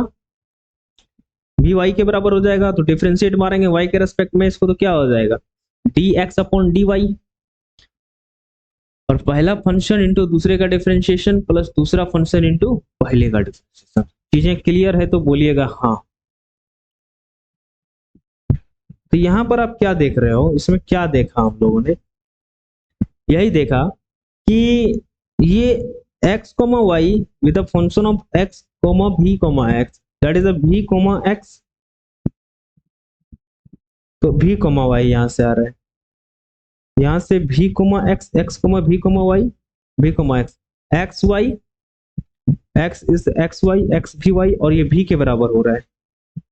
Speaker 1: v y के बराबर हो जाएगा। तो डिफरेंशिएट मारेंगे y के रेस्पेक्ट में इसको, तो क्या हो जाएगा, dx अपॉन dy, और पहला फंक्शन इंटू दूसरे का डिफरेंशिएशन प्लस दूसरा फंक्शन इंटू पहले का डिफरेंशिएशन। चीजें क्लियर है तो बोलिएगा हाँ। तो यहां पर आप क्या देख रहे हो, इसमें क्या देखा हम लोगों ने, यही देखा कि ये x, y with the function of x, v, x, that is a v, x, तो v, y यहां से आ रहा है, यहां से v, x, x, v, y, v, x, x y, x is x y, x v y, और ये v के बराबर हो रहा है।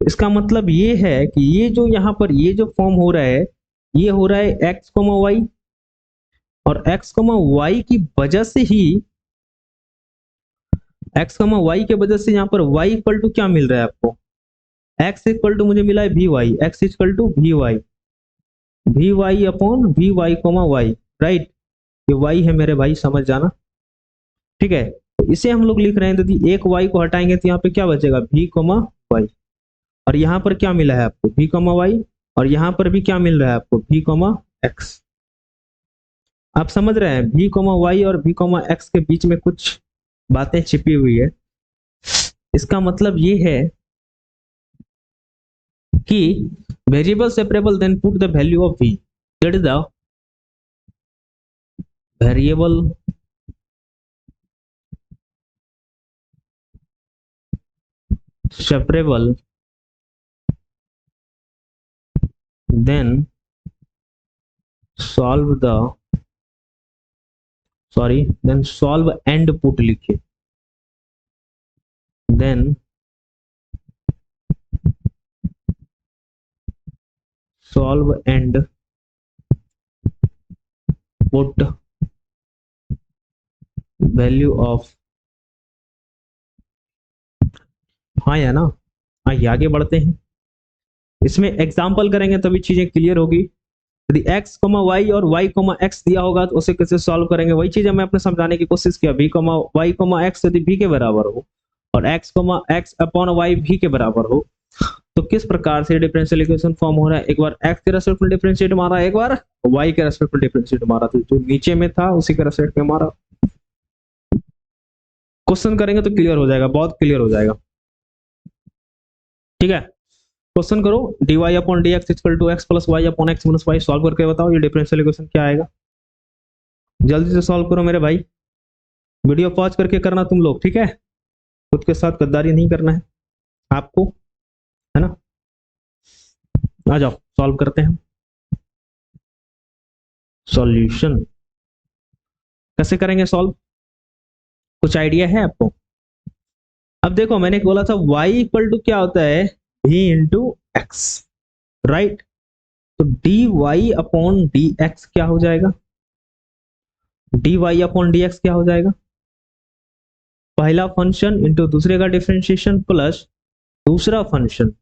Speaker 1: इसका मतलब ये है कि ये जो यहाँ पर ये जो फॉर्म हो रहा है, ये हो रहा है x, y, और x, y की वजह से ही, x, y के वजह से यहाँ पर y इक्वल टू क्या मिल रहा है आपको, x इक्वल टू मुझे मिला है v y, x equal to v y upon v y comma y, right. ये y है मेरे भाई, समझ जाना, ठीक है। तो इसे हम लोग लिख रहे हैं, यदि एक y को हटाएंगे तो यहाँ पे क्या बचेगा, v, y, और यहाँ पर क्या मिला है आपको, v, y, और यहाँ पर भी क्या मिल रहा है आपको, v, x। आप समझ रहे हैं, v, y और v, x के बीच में कुछ बातें छिपी हुई है। इसका मतलब ये है कि variable separable then put the value of v, that is the variable separable, then solve the, sorry, then solve and put लिखिए, then solve and put value of, हाँ या ना, आइए आगे बढ़ते हैं। इसमें एग्जाम्पल करेंगे तभी चीजें क्लियर होगी। यदि x, y और y, x दिया होगा तो उसे कैसे सॉल्व करेंगे, वही चीज मैं अपने समझाने की कोशिश किया। v, y, x यदि v के बराबर हो और x अपॉन y v के बराबर हो, तो किस प्रकार से डिफरेंशियल इक्वेशन फॉर्म हो रहा है। एक बार x के रेस्पेक्ट में डिफरेंशिएट मारा, एक बार y के रेस्पेक्ट में डिफरेंशिएट मारा, तो जो नीचे में था उसी के रेस्पेक्ट में मारा। क्वेश्चन करेंगे तो क्लियर हो जाएगा, बहुत क्लियर हो जाएगा, ठीक है। क्वेश्चन करो, dy upon dx equal to x plus y upon x minus y, solve करके बताओ ये डिफरेंशियल इक्वेशन क्या आएगा। जल्दी से सॉल्व करो मेरे भाई, वीडियो पॉज करके करना तुम लोग, ठीक है। खुद के साथ गद्दारी नहीं करना है आपको, है ना। आ जाओ सॉल्व करते हैं। सॉल्यूशन कैसे करेंगे सॉल्व, कुछ आइडिया है आपको। अब देखो मैंने बोला था y इक्वल टू क्या होता है, v इंटू एक्स, राइट। तो dy अपॉन dx क्या हो जाएगा, dy अपॉन dx क्या हो जाएगा, पहला फंक्शन इंटू दूसरे का डिफरेंशिएशन प्लस दूसरा फंक्शन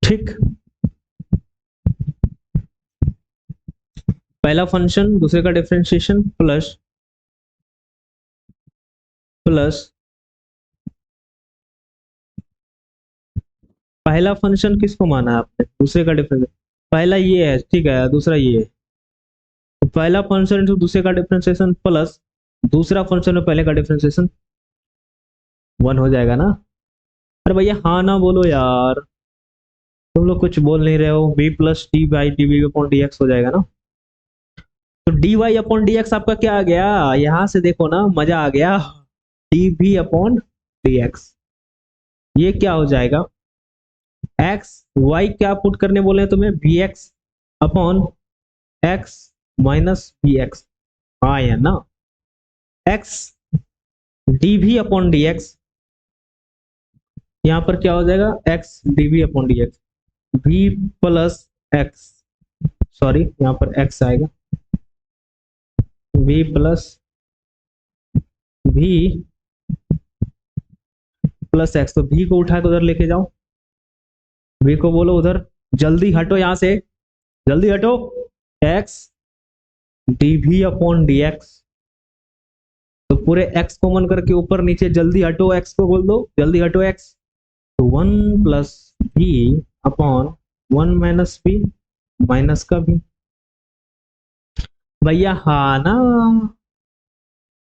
Speaker 1: ठीक। पहला फंक्शन दूसरे का डिफरेंशिएशन प्लस प्लस पहला फंक्शन किसको माना है आपने, दूसरे का डिफरेंस, पहला ये है ठीक है, दूसरा ये है, तो पहला फंक्शन इंटू दूसरे का डिफरेंशिएशन प्लस दूसरा फंक्शन में पहले का डिफरेंशिएशन 1 हो जाएगा ना। अरे भैया हाँ ना बोलो यार, तुम लोग कुछ बोल नहीं रहे हो। V plus d by d v upon D x हो जाएगा ना। तो d Y upon D x आपका क्या आ गया, यहां से देखो ना मजा आ गया, d v upon D x. ये क्या हो जाएगा, एक्स वाई क्या पुट करने बोले हैं तुम्हें, v x upon x minus v x. हाँ या ना, x d v upon D x, यहाँ पर क्या हो जाएगा, x d v upon D x, v plus x, sorry यहाँ पर एक्स आएगा, v plus v plus x. तो वी को उठा के उधर लेके जाओ, वी को बोलो उधर जल्दी हटो यहां से, जल्दी हटो, x d v upon D x. तो पूरे एक्स कॉमन करके ऊपर नीचे जल्दी हटो, एक्स को बोल दो जल्दी हटो एक्स। तो 1 plus v upon 1 minus v, minus का भी। भैया हाँ ना,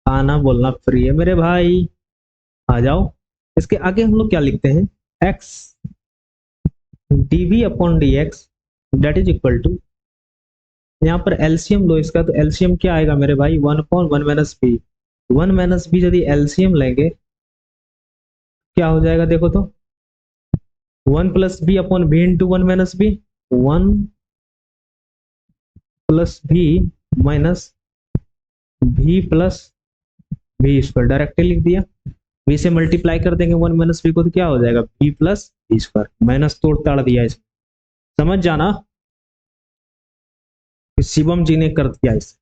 Speaker 1: आना बोलना फ्री है मेरे भाई, आ जाओ। इसके आगे हम लोग क्या लिखते हैं, x d v upon D x that is equal to, यहाँ पर एलसीएम लो इसका, तो एलसीएम क्या आएगा मेरे भाई, 1 upon 1 minus v. 1 minus v यदि एलसीएम लेंगे क्या हो जाएगा, देखो तो 1 plus v upon v into 1 minus v, 1 plus v minus v plus v square, directly लिख दिया। बी से मल्टीप्लाई कर देंगे 1 माइनस बी को, तो क्या हो जाएगा, v plus v square, minus तोड़ ताड़ दिया इसमें, समझ जाना, शिवम जी ने कर दिया इसे।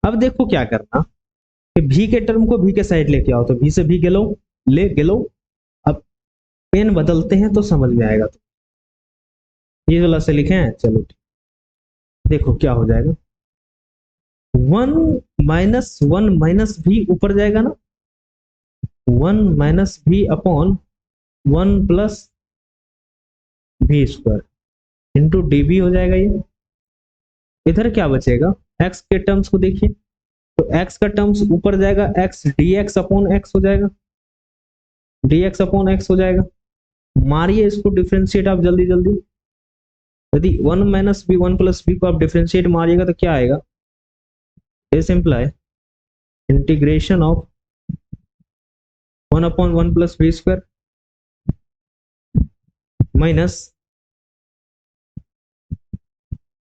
Speaker 1: अब देखो क्या करना, कि भी के टर्म को भी के साइड लेके आओ, तो भी से भी गेलो ले गेलो। अब पेन बदलते हैं तो समझ में आएगा, तो ये वाला से लिखे हैं, चलो ठीक, देखो क्या हो जाएगा, 1 माइनस भी ऊपर जाएगा ना, 1 माइनस भी upon 1 plus v square into d B हो जाएगा ये। इधर क्या बचेगा, एक्स के टर्म्स को देखिए, तो एक्स का टर्म्स ऊपर जाएगा, x D x upon x हो जाएगा, डी एक्स अपॉन एक्स हो जाएगा। मारिए इसको डिफ्रेंशिएट आप जल्दी जल्दी, यदि 1 माइनस बी 1 प्लस बी को आप डिफ्रेंशिएट मारिएगा तो क्या आएगा, this imply integration of 1 upon 1 plus v square minus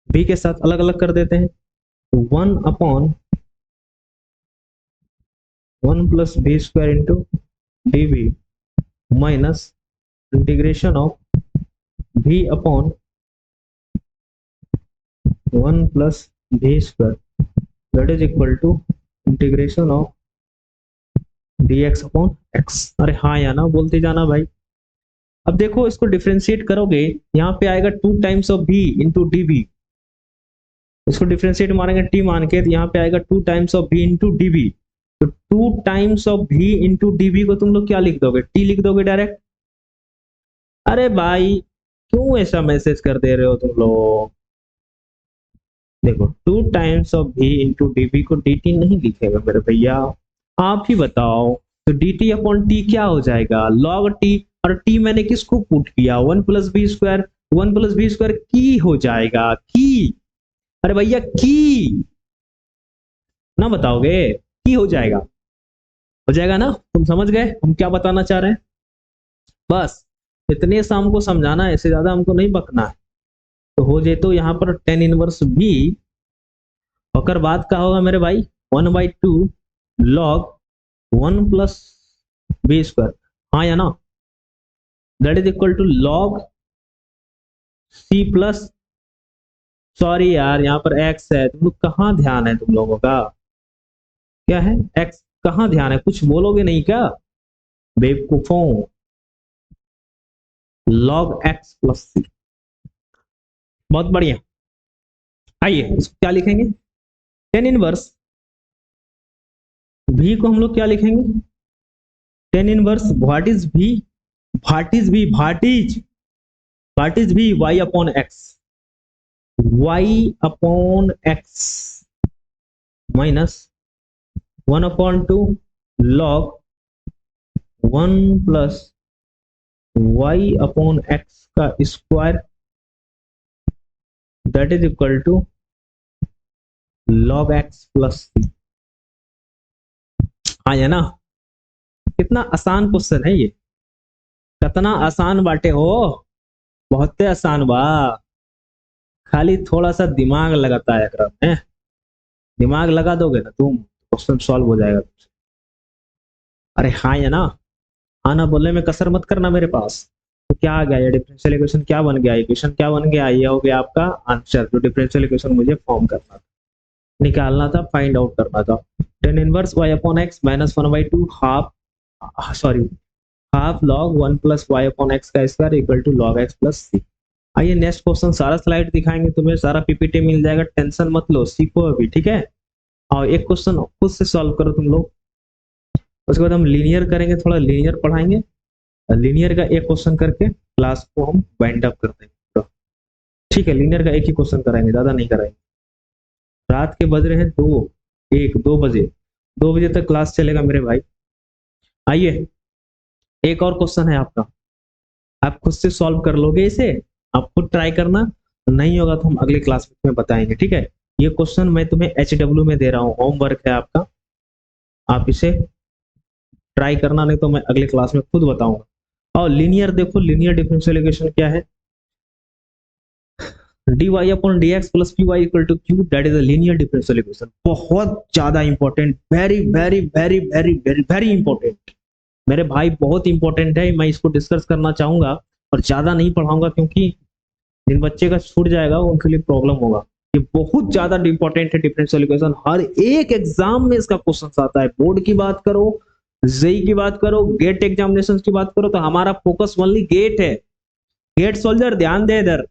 Speaker 1: v के साथ अलग अलग कर देते हैं, तो 1 upon 1 plus v square into d v minus integration of v upon 1 plus v square that is equal to integration of d x upon x. अरे हाँ या ना बोलते जाना भाई। अब देखो इसको डिफ्रेंशिएट करोगे, यहाँ पे आएगा 2 टाइम्स ऑफ भी इंटू डी बी, इसको डिफ्रेंशिएट मारेंगे टी मान के, तो यहाँ पे आएगा 2 टाइम्स ऑफ भी इंटू डी बी। तो 2 टाइम्स ऑफ भी इंटू डी बी को तुम लोग क्या लिख दोगे, टी लिख दोगे डायरेक्ट। अरे भाई क्यों ऐसा मैसेज कर दे रहे हो तुम लोग, देखो 2 टाइम्स ऑफ भी इंटू डी बी को डी टी नहीं लिखेगा मेरे भैया, आप ही बताओ। तो डी टी अपॉन टी क्या हो जाएगा, लॉग टी, और टी मैंने किसको पुट किया, 1 plus v square, 1 plus v square की हो जाएगा, की, अरे भैया की ना बताओगे, की हो जाएगा ना, तुम समझ गए हम क्या बताना चाह रहे हैं, बस इतने से हमको समझाना है, इससे ज्यादा हमको नहीं बकना है। तो हो जाए तो यहाँ पर टेन इनवर्स बी, और बाद का होगा मेरे भाई 1/2 लॉग 1 प्लस बी स्क्वायर, हाँ या ना, that is equal to log c plus, sorry यार यहाँ पर एक्स है, तुम लोग कहाँ ध्यान है तुम लोगों का, क्या है एक्स, कहाँ ध्यान है, कुछ बोलोगे नहीं क्या बेवकूफों, लॉग एक्स प्लस सी, बहुत बढ़िया। आइए इसको क्या लिखेंगे, टेन इनवर्स v को हम लोग क्या लिखेंगे, tan inverse what is v, what is v, y upon x minus 1/2 log 1 plus y upon x का square that is equal to log x plus c। हाँ है ना, कितना आसान क्वेश्चन है ये, कितना आसान बाटे हो, बहुत आसान बा, खाली थोड़ा सा दिमाग लगाता है में, दिमाग लगा दोगे ना तुम, क्वेश्चन सॉल्व हो जाएगा तुमसे। अरे हाँ है ना, आना बोलने में कसर मत करना मेरे पास। तो क्या आ गया, ये डिफरेंशियल इक्वेशन क्या बन गया, इक्वेशन क्या बन गया, ये हो गया आपका आंसर, जो डिफरेंशियल इक्वेशन मुझे फॉर्म करना था, निकालना था, फाइंड आउट करना था। Tan inverse y upon x minus 1/2 half log 1 plus y upon x का square equal to log x plus c। आइए नेक्स्ट क्वेश्चन, सारा स्लाइड दिखाएंगे तुम्हें, सारा पीपीटी मिल जाएगा, टेंशन मत लो, सीखो अभी, ठीक है। और एक क्वेश्चन खुद से सॉल्व करो तुम लोग, उसके बाद हम लीनियर करेंगे, थोड़ा लीनियर पढ़ाएंगे, लीनियर का एक क्वेश्चन करके क्लास को हम वाइंड अप करते हैं, ठीक है। लीनियर का एक ही क्वेश्चन कराएंगे, ज्यादा नहीं कराएंगे। रात के बज रहे हैं 2 बजे तक क्लास चलेगा मेरे भाई। आइए एक और क्वेश्चन है आपका, आप खुद से सॉल्व कर लोगे इसे, आप खुद ट्राई करना, नहीं होगा तो हम अगले क्लास में तुम्हें बताएंगे, ठीक है। ये क्वेश्चन मैं तुम्हें HW में दे रहा हूँ, होमवर्क है आपका, आप इसे ट्राई करना, नहीं तो मैं अगले क्लास में खुद बताऊंगा। और लीनियर देखो, लीनियर डिफरेंशियल इक्वेशन क्या है, dy upon dx plus py equal to q, that is a linear differential equation। बहुत ज्यादा important, very very very very very very important मेरे भाई, बहुत इंपॉर्टेंट है। मैं इसको डिस्कस करना चाहूंगा और ज्यादा नहीं पढ़ाऊंगा, क्योंकि जिन बच्चे का छूट जाएगा उनके लिए प्रॉब्लम होगा। ये बहुत ज्यादा इंपॉर्टेंट है डिफरेंशियल इक्वेशन, हर एक एग्जाम में इसका क्वेश्चन आता है। बोर्ड की बात करो, जेई की बात करो, गेट एग्जामिनेशन की बात करो, तो हमारा फोकस ओनली गेट है। गेट सोल्जर ध्यान दे इधर,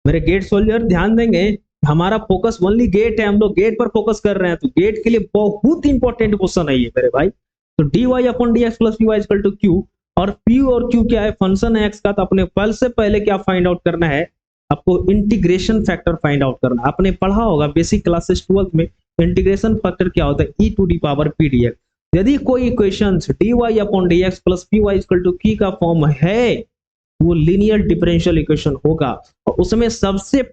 Speaker 1: मेरे गेट सोल्जर ध्यान देंगे, हमारा फोकस ओनली गेट है, हम लोग गेट पर फोकस कर रहे हैं, तो गेट के लिए बहुत इंपॉर्टेंट क्वेश्चन है ये मेरे भाई। तो dy upon dx plus py equal to q, और p और q क्या है, फंक्शन है x का, तो अपने से पहले क्या फाइंड आउट करना है, आपको इंटीग्रेशन फैक्टर फाइंड आउट करना है। आपने पढ़ा होगा बेसिक क्लासेस 12 में, इंटीग्रेशन फैक्टर क्या होता है, e to the power p dx। यदि कोई equation dy upon dx plus py equal to q का फॉर्म है, वो लीनियर डिफरेंशियल इक्वेशन होगा। और उसमें सबसे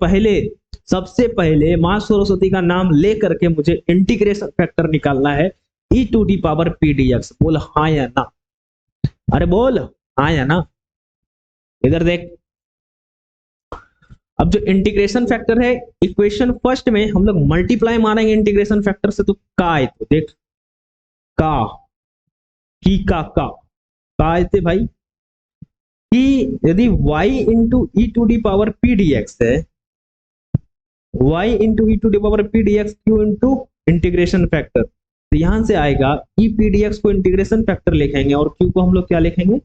Speaker 1: पहले मां सरस्वती का नाम लेकर के मुझे इंटीग्रेशन फैक्टर निकालना है, e to the power p dx। बोल हाँ या ना, अरे बोल हाँ या ना, इधर देख। अब जो इंटीग्रेशन फैक्टर है, इक्वेशन फर्स्ट में हम लोग मल्टीप्लाई मारेंगे इंटीग्रेशन फैक्टर से, तो का है, तो देख का की का आए थे भाई, कि यदि y into e to the power p d x है, y into e to the power p d x q into integration factor, तो यहां से आएगा ई पी डी एक्स को इंटीग्रेशन फैक्टर लिखेंगे और q को हम लोग क्या लिखेंगे,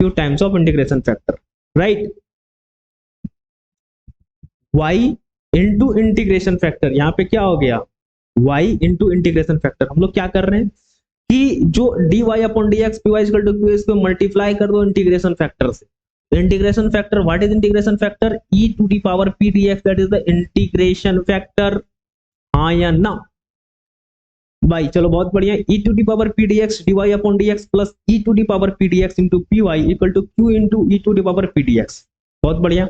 Speaker 1: q times of integration factor, right. y into integration factor, यहाँ पे क्या हो गया, y इंटू इंटीग्रेशन फैक्टर। हम लोग क्या कर रहे हैं कि जो dy upon dx py equal to q, इसको मल्टीप्लाई कर दो इंटीग्रेशन फैक्टर से। Integration factor, what is integration factor, e to the power p dx, that is the integration factor, हाँ या ना भाई। चलो बहुत बढ़िया, e to the power p dx dy upon dx plus e to the power p dx into py equal to q into e to the power p dx। बहुत बढ़िया।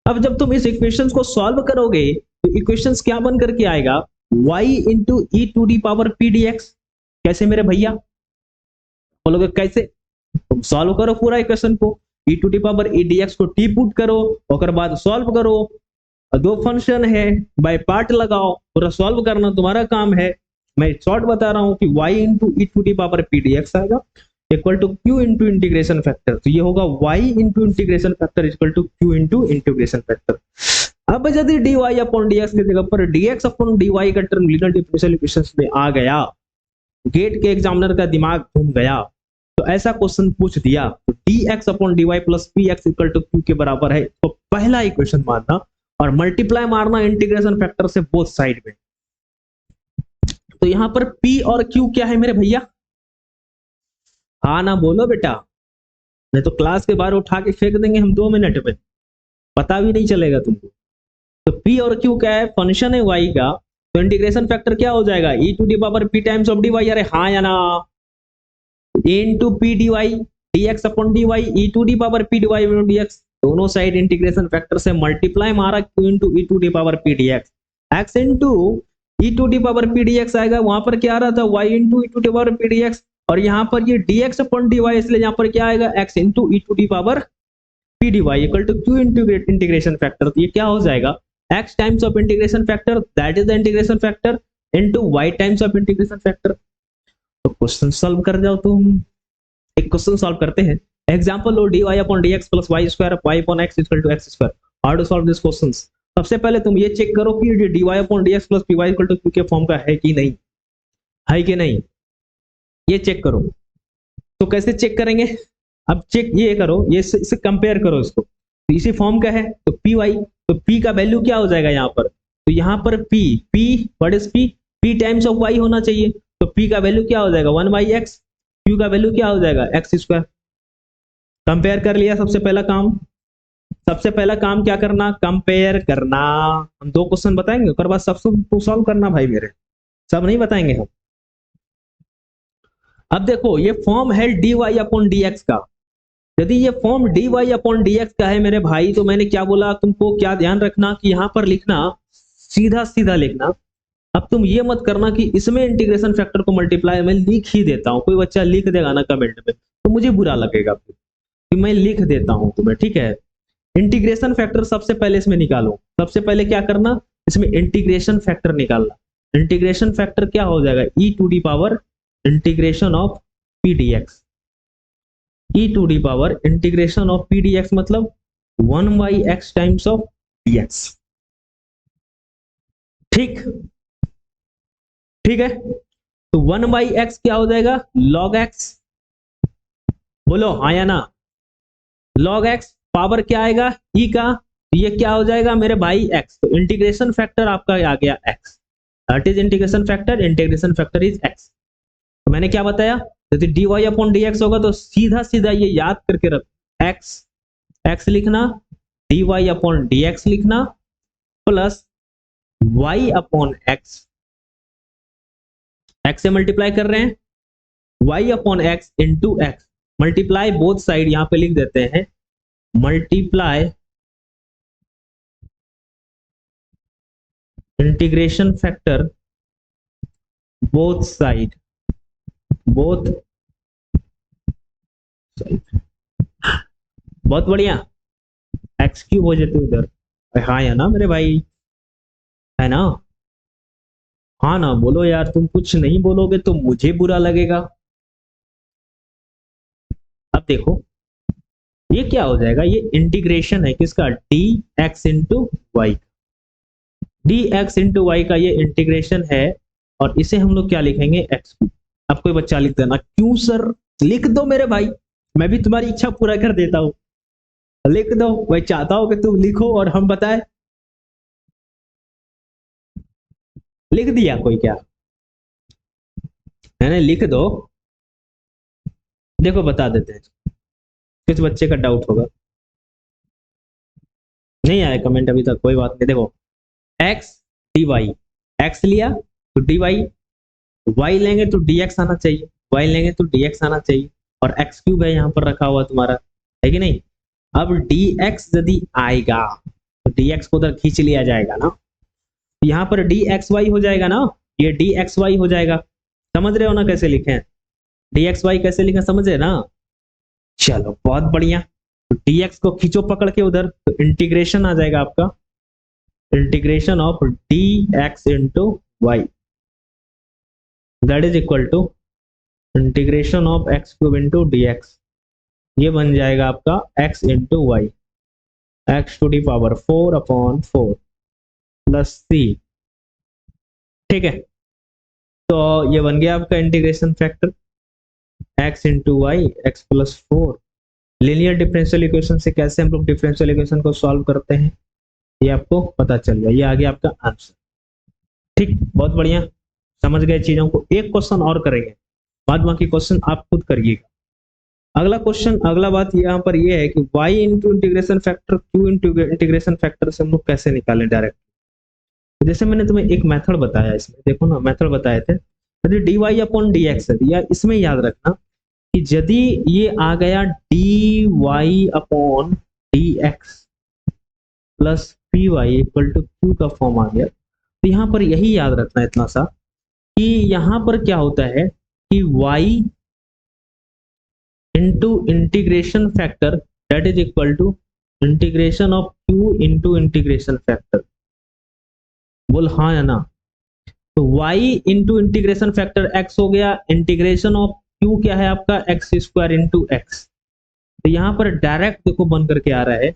Speaker 1: अब जब तुम इस इक्वेशन को सॉल्व करोगे तो इक्वेशन क्या बन करके आएगा, y into e to the power p dx। कैसे मेरे भैया, बोलोगे कैसे, तुम सॉल्व करो पूरा इक्वेशन को, e to the power e dx को टी पुट करो, और बाद सॉल्व करो, दो फंक्शन है बाय पार्ट लगाओ, पूरा सॉल्व करना तुम्हारा काम है। मैं शॉर्ट बता रहा हूं कि y into e to the power p dx आएगा equal to q into integration factor, तो ये होगा y into integration factor equal to q into integration factor. अब यदि dy अपॉन dx की जगह पर dx अपॉन dy का टर्म लीनियर डिफरेंशियल इक्वेशंस में आ गया, गेट के एग्जामिनर का दिमाग घूम गया, तो ऐसा क्वेश्चन पूछ दिया तो dx upon dy plus px equal to q के बराबर है, तो पहला इक्वेशन मानना और मल्टीप्लाई मारना इंटीग्रेशन फैक्टर से बोथ साइड में। तो यहां पर P और Q क्या है मेरे भैया? हाँ ना बोलो बेटा, नहीं तो क्लास के बाहर उठा के फेंक देंगे हम 2 मिनट में, पता भी नहीं चलेगा तुमको। तो P और Q क्या है? फंक्शन है y का, तो इंटीग्रेशन फैक्टर क्या हो जाएगा? e to the power p times of dy। अरे हाँ या ना, a into p d y dx upon dy e to the power p dy dx, दोनों साइड इंटीग्रेशन फैक्टर से मल्टीप्लाई मारा q into e to the power p dx, x into e to the power p dx आएगा, वहां पर क्या आ रहा था? y into e to the power p dx, और यहाँ पर ये dx अपॉन dy, इसलिए यहाँ पर क्या आएगा? x into e to the power p dy equal to q integration factor. तो ये क्या हो जाएगा? x times of integration factor, that is the integration factor, into y times of integration factor. तो क्वेश्चन सॉल्व कर जाओ तुम। एक क्वेश्चन सॉल्व करते हैं। एग्जांपल लो dy upon dx plus y square y upon x equal to x square. How to solve this questions? सबसे पहले तुम ये चेक करो कि dy upon dx plus py equal to q के फॉर्म का है कि नहीं, है कि नहीं, ये चेक करो। तो कैसे चेक करेंगे? अब चेक ये करो, ये इससे कंपेयर करो इसको, तो इसी फॉर्म का है तो पी वाई, तो पी का वैल्यू क्या हो जाएगा यहाँ पर? तो यहाँ पर p p what is p? P times of y होना चाहिए, तो पी का वैल्यू क्या हो जाएगा? 1/x, क्यू का वैल्यू क्या हो जाएगा? X square. कंपेयर कर लिया। सबसे पहला काम क्या करना? कंपेयर करना। हम 2 क्वेश्चन बताएंगे, उसके बाद सब सॉल्व करना भाई मेरे, सब नहीं बताएंगे हम। अब देखो ये फॉर्म है dy अपॉन dx का। यदि ये फॉर्म dy अपॉन dx का है मेरे भाई, तो मैंने क्या बोला तुमको? क्या ध्यान रखना कि यहां पर लिखना सीधा सीधा लिखना। अब तुम ये मत करना कि इसमें इंटीग्रेशन फैक्टर को मल्टीप्लाई, मैं लिख ही देता हूं, कोई बच्चा लिख देगा ना कमेंट में तो मुझे बुरा लगेगा कि मैं लिख देता हूं तुम्हें, ठीक है। इंटीग्रेशन फैक्टर सबसे पहले इसमें निकालो। सबसे पहले क्या करना? इसमें इंटीग्रेशन फैक्टर निकालना। इंटीग्रेशन फैक्टर क्या हो जाएगा? e to the power integration of p d x, e to the power integration of p d x मतलब 1/x टाइम्स ऑफ dx। ठीक ठीक है, तो 1/x क्या हो जाएगा? log x। बोलो हाँ या ना? log x पावर क्या आएगा? e का, ये क्या हो जाएगा मेरे भाई? x। तो इंटीग्रेशन फैक्टर आपका आ गया x, that is integration factor is x। तो मैंने क्या बताया? यदि dy अपॉन dx होगा तो सीधा सीधा ये याद करके रख, x लिखना, dy अपॉन dx लिखना, प्लस y अपॉन x से मल्टीप्लाई कर रहे हैं, y upon x into x, multiply both side, यहां पे लिख देते हैं multiply integration factor both side, बहुत बढ़िया। एक्स क्यूब हो जाते उधर, हाँ या ना मेरे भाई, है ना? हाँ ना बोलो यार, तुम कुछ नहीं बोलोगे तो मुझे बुरा लगेगा। अब देखो ये क्या हो जाएगा? ये इंटीग्रेशन है किसका? dx into y, dx into y का ये इंटीग्रेशन है, और इसे हम लोग क्या लिखेंगे? x। अब कोई बच्चा लिख देना, क्यों सर? लिख दो मेरे भाई, मैं भी तुम्हारी इच्छा पूरा कर देता हूं, लिख दो। मैं चाहता हूं कि तुम लिखो और हम बताएं। लिख दिया कोई? क्या मैंने लिख दो, देखो बता देते हैं, किस बच्चे का डाउट होगा। नहीं आया कमेंट अभी तक, कोई बात नहीं। देखो x dy, x लिया तो dy, y लेंगे तो dx आना चाहिए, y लेंगे तो dx आना चाहिए, और x क्यूब है यहाँ पर रखा हुआ तुम्हारा, है कि नहीं? अब dx यदि आएगा तो dx को उधर खींच लिया जाएगा ना, यहाँ पर dxy हो जाएगा ना, ये dxy हो जाएगा। समझ रहे हो ना कैसे लिखे? dxy कैसे लिखा समझ रहे ना? चलो बहुत बढ़िया। तो dx को खींचो पकड़ के उधर, तो इंटीग्रेशन आ जाएगा आपका, integration of dx into y, that is equal to integration of x cube into dx। ये बन जाएगा आपका x into y, x to the power 4/4 plus c। ठीक है, तो ये बन गया आपका integration factor x into y, x plus 4। Linear differential equation से कैसे हम लोग डिफरेंशियल इक्वेशन को सॉल्व करते हैं ये आपको पता चल गया, ये आ गया आपका आंसर। ठीक, बहुत बढ़िया, समझ गए चीजों को। एक क्वेश्चन और करेंगे, बाद बाकी क्वेश्चन आप खुद करिएगा। अगला क्वेश्चन, अगला बात यहाँ पर ये है कि y into integration factor q into integration factor से हम लोग कैसे निकालें डायरेक्ट। जैसे मैंने तुम्हें एक मेथड बताया, इसमें देखो ना, मेथड बताए थे, यदि d Y upon D x है, या इसमें याद रखना कि यदि ये आ गया d Y upon D x plus p y equal to q का फॉर्म आ गया, तो यहाँ पर यही याद रखना इतना सा कि यहाँ पर क्या होता है कि y into integration factor that is equal to integration of q into integration factor. बोल हाँ या ना। तो y into integration factor x हो गया, इंटीग्रेशन ऑफ q क्या है आपका एक्स स्क्वायर इंटू एक्स। तो यहाँ पर डायरेक्ट देखो बन करके आ रहा है,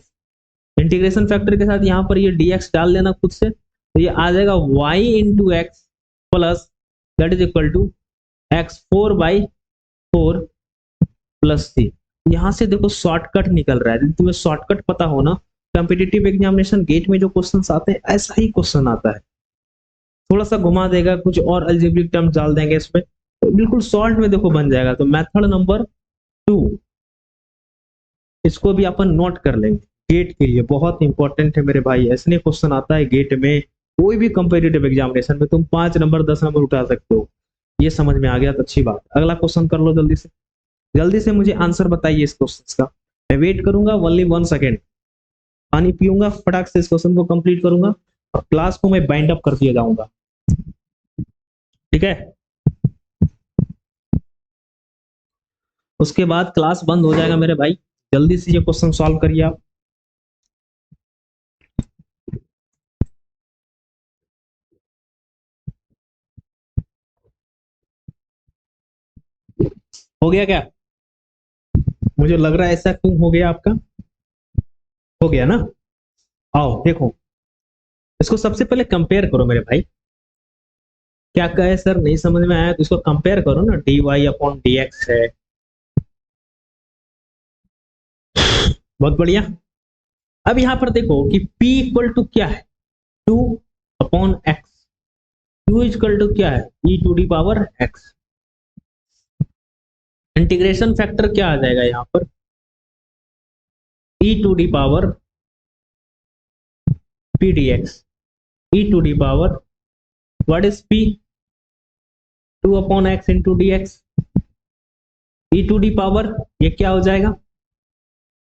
Speaker 1: इंटीग्रेशन फैक्टर के साथ यहाँ पर ये dx डाल लेना खुद से, तो ये आ जाएगा y into X plus that is equal to X 4/4 plus C. यहाँ से देखो शॉर्टकट निकल रहा है, तुम्हें शॉर्टकट पता हो ना, कॉम्पिटिटिव एग्जामिनेशन गेट में जो क्वेश्चन आते हैं ऐसा ही क्वेश्चन आता है, थोड़ा सा घुमा देगा, कुछ और अलजेब्रिक टर्म डाल देंगे इसमें, तो बिल्कुल शॉर्ट में देखो बन जाएगा। तो मेथड नंबर 2 इसको भी अपन नोट कर लेंगे, गेट के लिए बहुत इंपॉर्टेंट है मेरे भाई। ऐसे क्वेश्चन आता है गेट में, कोई भी कॉम्पिटिटिव एग्जामिनेशन में तुम 5 नंबर 10 नंबर उठा सकते हो। ये समझ में आ गया तो अच्छी बात। अगला क्वेश्चन कर लो जल्दी से, जल्दी से मुझे आंसर बताइए इस क्वेश्चन का। मैं वेट करूंगा ओनली 1 सेकेंड, पानी पीऊंगा, फटाक से इस क्वेश्चन को कंप्लीट करूंगा और क्लास को मैं बाइंड अप कर दिया जाऊंगा, ठीक है। उसके बाद क्लास बंद हो जाएगा मेरे भाई। जल्दी से ये क्वेश्चन सॉल्व करिए आप। हो गया क्या? मुझे लग रहा है ऐसा क्यों हो गया आपका, हो गया ना। आओ देखो, इसको सबसे पहले कंपेयर करो मेरे भाई। क्या कहे सर, नहीं समझ में आया, तो इसको कंपेयर करो ना, d Y upon D x है। बहुत बढ़िया। अब यहां पर देखो कि P इक्वल टू क्या है, 2/x, Q इक्वल टू क्या है, e to the power x। Integration factor क्या आ जाएगा यहाँ पर, e to the power p dx, e to the power what is p, 2/x into dx, e to the power ये क्या हो जाएगा,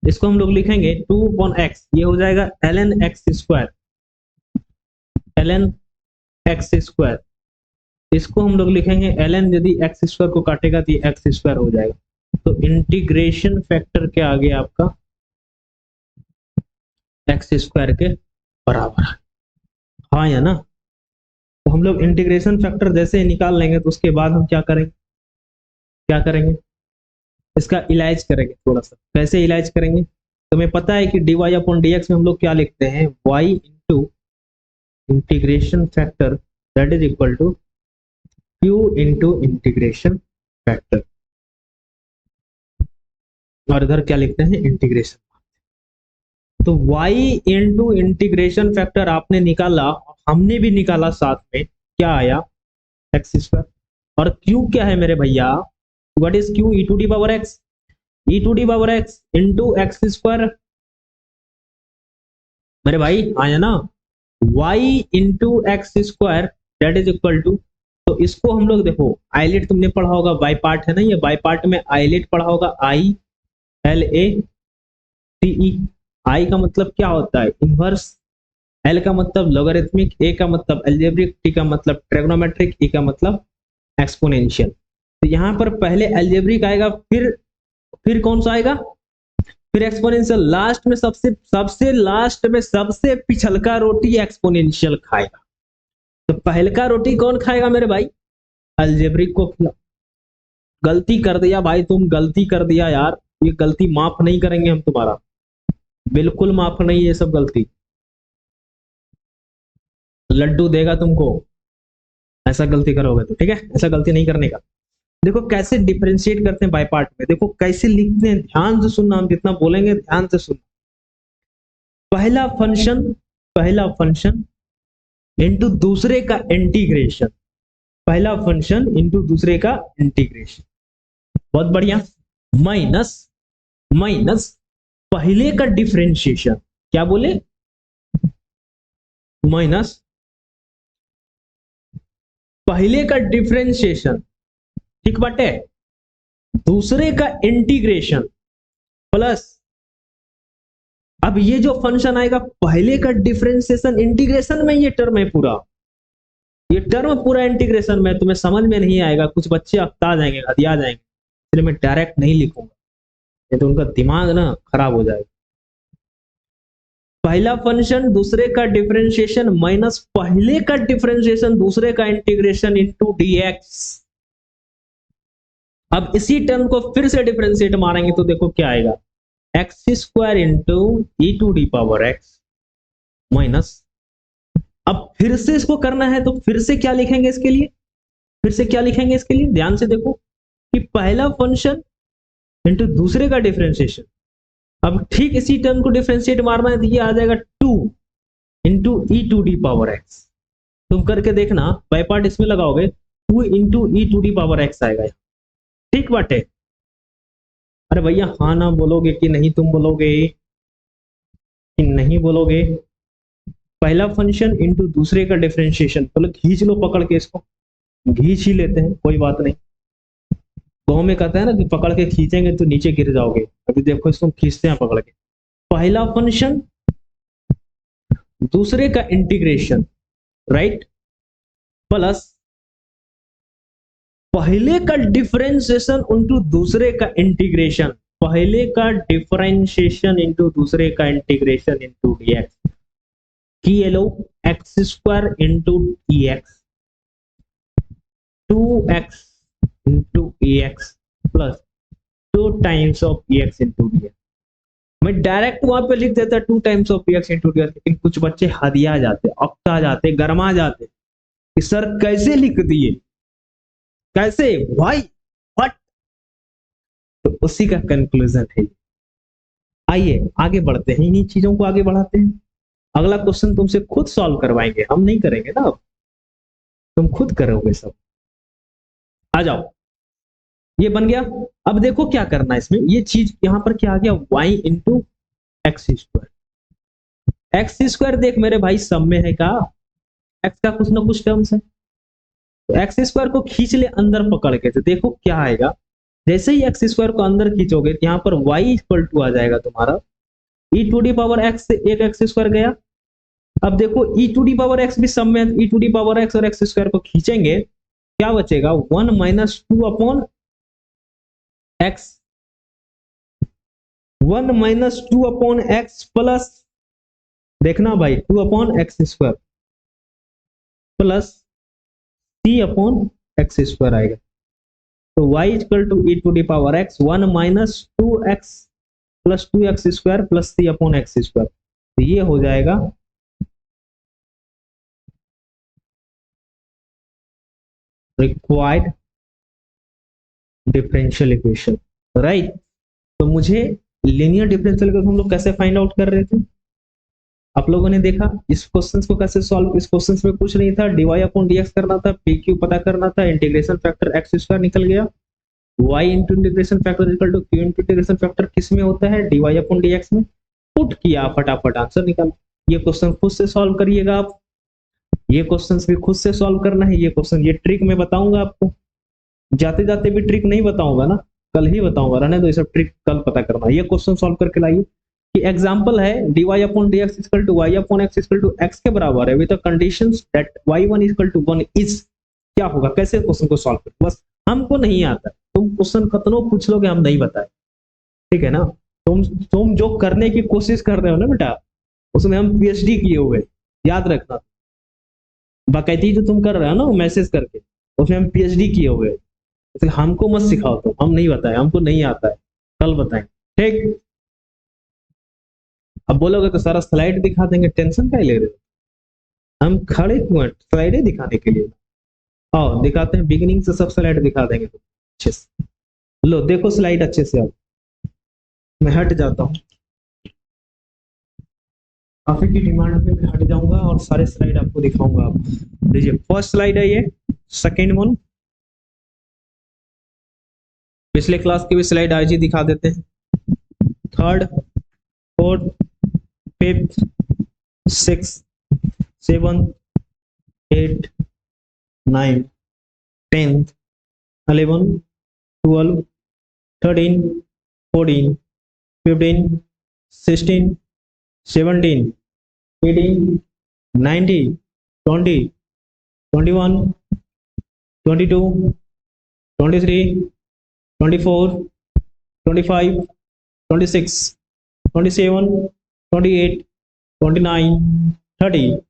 Speaker 1: इसको हम लोग लिखेंगे 2/x, ये हो जाएगा ln x square, ln x square. इसको हम लोग लिखेंगे ln, यदि x स्क्वायर को काटेगा तो ये x स्क्वायर हो जाएगा। तो इंटीग्रेशन फैक्टर क्या आ गया आपका, x स्क्वायर के बराबर। हाँ या ना। तो हम लोग इंटीग्रेशन फैक्टर जैसे ही निकाल लेंगे तो उसके बाद हम क्या करेंगे, क्या करेंगे, इसका इलाज करेंगे थोड़ा सा। कैसे इलाज करेंगे, तुम्हें पता है कि d Y upon D x में हम लोग क्या लिखते हैं, y into integration factor that is equal to q into integration factor, और इधर क्या लिखते हैं, इंटीग्रेशन। तो y इंटू इंटीग्रेशन फैक्टर आपने निकाला, हमने भी निकाला साथ में, क्या आया, एक्स स्क्वायर। और q क्या है मेरे भैया, what is q, e to the power x, e to the power x into x square मेरे भाई, आया ना, y into x square that is equal to. तो इसको हम लोग देखो, आइलेट तुमने पढ़ा होगा, बाई पार्ट है ना, ये बाई पार्ट में आइलेट पढ़ा होगा, I L A T E. आई का मतलब क्या होता है, इनवर्स, एल का मतलब लोगरिथमिक, ए का मतलब अलजेब्रिक, टी का मतलब ट्रिग्नोमेट्रिक, ई का मतलब एक्सपोनेंशियल। तो यहाँ पर पहले अलजेब्रिक आएगा, फिर कौन सा आएगा, फिर एक्सपोनेंशियल, लास्ट में सबसे लास्ट में सबसे पिछलका रोटी एक्सपोनेंशियल खाएगा। तो पहलका रोटी कौन खाएगा मेरे भाई, अलजेब्रिक को खिला। गलती कर दिया भाई, तुम गलती कर दिया यार, ये गलती माफ नहीं करेंगे हम तुम्हारा, बिल्कुल माफ नहीं, ये सब गलती। लड्डू देगा तुमको, ऐसा गलती करोगे तो, ठीक है, ऐसा गलती नहीं करने का। देखो कैसे डिफरेंशिएट करते हैं बाय पार्ट में, देखो कैसे लिखते हैं, ध्यान से सुनना, हम जितना बोलेंगे ध्यान से सुनना। पहला फंक्शन पहला फंक्शन इंटू दूसरे का इंटीग्रेशन, पहला फंक्शन इंटू दूसरे का इंटीग्रेशन, बहुत बढ़िया। माइनस माइनस पहले का डिफरेंशिएशन, क्या बोले, माइनस पहले का डिफरेंशिएशन, ठीक बाटे, दूसरे का इंटीग्रेशन प्लस, अब ये जो फंक्शन आएगा पहले का डिफरेंशिएशन इंटीग्रेशन में, ये टर्म है पूरा, ये टर्म पूरा इंटीग्रेशन में, तुम्हें समझ में नहीं आएगा, कुछ बच्चे अक्ता जाएंगे, हदिया जाएंगे, इसलिए मैं डायरेक्ट नहीं लिखूंगा, नहीं तो उनका दिमाग ना खराब हो जाएगा। पहला फंक्शन दूसरे का डिफरेंशिएशन माइनस पहले का डिफरेंशिएशन दूसरे का इंटीग्रेशन इनटू डीएक्स। अब इसी टर्म को फिर से डिफरेंशिएट मारेंगे तो देखो क्या आएगा, x square into e to the power x minus, अब फिर से इसको करना है तो फिर से क्या लिखेंगे इसके लिए, फिर से क्या लिखेंगे इसके लिए, ध्यान से देखो कि पहला फंक्शन इंटू दूसरे का डिफरेंशिएशन, अब ठीक इसी टर्म को डिफरेंशिएट मारना है तो ये आ जाएगा 2 into e to the power x. तुम करके देखना, बाय पार्ट इसमें लगाओगे 2 into e to the power x आएगा, ठीक बाटे। अरे भैया हाँ ना बोलोगे कि नहीं, तुम बोलोगे कि नहीं बोलोगे, पहला फंक्शन इंटू दूसरे का डिफरेंशिएशन, तो खींच लो पकड़ के, इसको खींच ही लेते हैं, कोई बात नहीं। गाँव में कहते हैं ना कि पकड़ के खींचेंगे तो नीचे गिर जाओगे, अभी देखो इसको खींचते हैं पकड़ के, पहला फंक्शन दूसरे का इंटीग्रेशन, राइट, प्लस पहले का डिफरेंशिएशन इंटू दूसरे का इंटीग्रेशन, पहले का डिफरेंशिएशन इंटू दूसरे का इंटीग्रेशन इंटू डीएक्स, की ये लो X square into X 2x into X plus 2 times of x into D X. मैं डायरेक्ट वहां पे लिख देता 2 times of x into D X, लेकिन कुछ बच्चे हदिया जाते, अक्ता जाते, गरमा जाते कि सर कैसे लिख दिए, कैसे, व्हाई, व्हाट, तो उसी का कंक्लूजन है। आइए आगे बढ़ते हैं, इन्हीं चीजों को आगे बढ़ाते हैं। अगला क्वेश्चन तुमसे खुद सॉल्व करवाएंगे, हम नहीं करेंगे ना, तुम खुद करोगे सब। आ जाओ, ये बन गया। अब देखो क्या करना है इसमें, ये चीज यहां पर क्या आ गया, y into x square, x square देख मेरे भाई सब में है का, x का कुछ ना कुछ टर्म्स है, तो एक्स स्क्वायर को खींच ले अंदर पकड़ के, तो देखो क्या आएगा, जैसे ही एक्स स्क्वायर को अंदर खींचोगे तो यहाँ पर y इक्वल टू आ जाएगा तुम्हारा e to the power x से एक एक्स स्क्वायर गया। अब देखो e to the power x भी सब में, e to the power x और एक्स स्क्वायर को खींचेंगे, क्या बचेगा, 1 minus 2 upon x, 1 minus 2 upon x plus, देखना भाई 2 upon x square plus c upon x square आएगा, तो y equal to e to the power x 1 minus 2x plus 2x square plus c upon x square, तो ये हो जाएगा रिक्वायर्ड डिफरेंशियल इक्वेशन, राइट। तो मुझे लीनियर डिफरेंशियल इक्वेशन हम लोग कैसे फाइंड आउट कर रहे थे, आप लोगों ने देखा इस क्वेश्चन को कैसे सॉल्व, इस क्वेश्चन में कुछ नहीं था, dy अपॉन dx करना था, पी क्यू पता करना था, इंटीग्रेशन फैक्टर एक्स स्क्वायर निकल गया, y into integration factor equal to q into integration factor किस में होता है, dy अपॉन dx में, पुट किया फटाफट आंसर निकल। ये क्वेश्चन खुद से सॉल्व करिएगा आप, ये क्वेश्चन भी खुद से सॉल्व करना है, ये क्वेश्चन, ये ट्रिक मैं बताऊंगा आपको, जाते जाते भी ट्रिक नहीं बताऊंगा ना, कल ही बताऊंगा, रहने दो ये सब ट्रिक, कल पता करना। ये क्वेश्चन सॉल्व करके लाइए कि एग्जांपल है dy upon dx equal to y upon x equal to x के बराबर है with the conditions that y1 equal to 1 is, क्या होगा, कैसे क्वेश्चन को सॉल्व करें, बस हमको नहीं आता, तुम क्वेश्चन कतनो पूछ लोगे हम नहीं बताए, ठीक है ना। तुम जो करने की कोशिश कर रहे हो ना बेटा, उसमें हम पीएचडी किए हुए, याद रखना, बाकायदगी जो तुम कर रहे हो ना मैसेज करके, उसमें हम पीएचडी किए हुए, तो हमको मत सिखाओ, तो हम नहीं बताए, हमको नहीं आता है, कल बताएं, ठीक। अब बोलोगे तो सारा स्लाइड दिखा देंगे, टेंशन क्या ले रहे हो, हम खड़े क्यों हैं स्लाइडें दिखाने के लिए, आओ दिखाते हैं, बिगिनिंग से सब स्लाइड दिखा देंगे अच्छे से, लो देखो स्लाइड अच्छे से, अब मैं हट जाता हूँ। काफी की डिमांड पे मैं हट जाऊंगा और सारे स्लाइड आपको दिखाऊंगा। आप देखिए फर्स्ट स्लाइड है ये, सेकेंड वन, पिछले क्लास की भी स्लाइड आज ही दिखा देते हैं। Third, fourth, fifth, six, seven, eight, nine, tenth, 11, 12, 13, 14, 15, 16, 17, 18, 19, 20, 21, 22, 23, 24, 25, 26, 27, 28, 29, 30,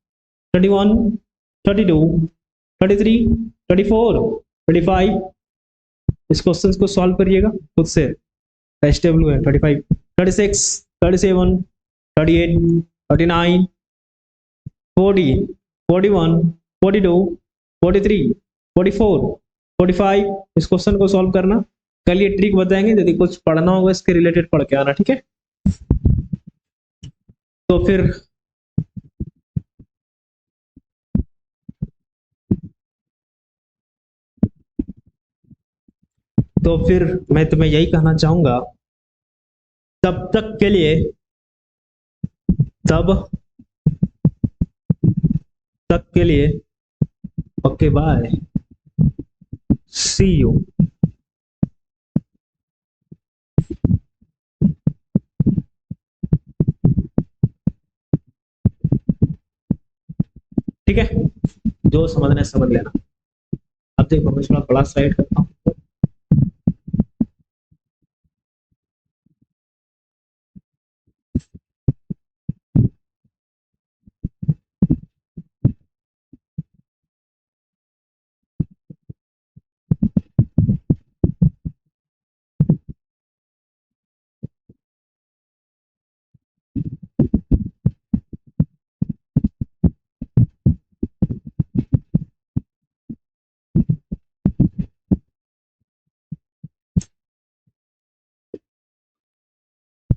Speaker 1: 31, 32, 33, 34, 35। इस क्वेश्चन को सॉल्व करिएगा खुद से, एचडब्ल्यू है 35, 36, 37, 38, 39, 40, 41, 42, 43, 44, 45। इस क्वेश्चन को सॉल्व करना। कल ये ट्रिक बताएंगे, यदि कुछ पढ़ना होगा इसके रिलेटेड पढ़ के आना, ठीक है। तो फिर मैं तुम्हें यही कहना चाहूंगा, तब तक के लिए, तब तक के लिए ओके बाय, सी यू। ठीक है, जो समझना है समझ लेना। अब देखो मैं थोड़ा बड़ा स्लाइड करता हूँ।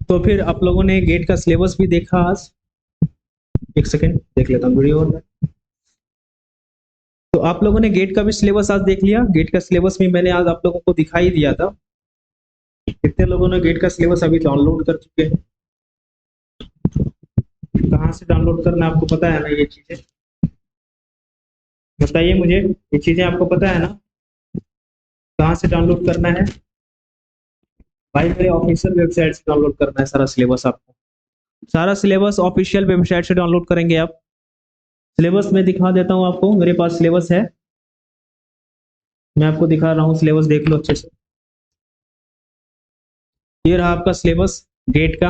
Speaker 1: तो फिर आप लोगों ने गेट का सिलेबस भी देखा आज। एक सेकेंड देख लेता हूँ वीडियो। तो आप लोगों ने गेट का भी सिलेबस आज देख लिया। गेट का सिलेबस भी मैंने आज आप लोगों को दिखाई दिया था। कितने लोगों ने गेट का सिलेबस अभी डाउनलोड कर चुके हैं? कहाँ से डाउनलोड करना है आपको पता है ना? ये चीजें बताइए मुझे, ये चीजें आपको पता है ना कहाँ से डाउनलोड करना है? भाई मेरे ऑफिशियल वेबसाइट से डाउनलोड करना है सारा सिलेबस आपको। सारा सिलेबस ऑफिशियल वेबसाइट से डाउनलोड करेंगे आप। सिलेबस मैं दिखा देता हूँ आपको, मेरे पास सिलेबस है, मैं आपको दिखा रहा हूँ सिलेबस, देख लो अच्छे से। ये रहा आपका सिलेबस गेट का,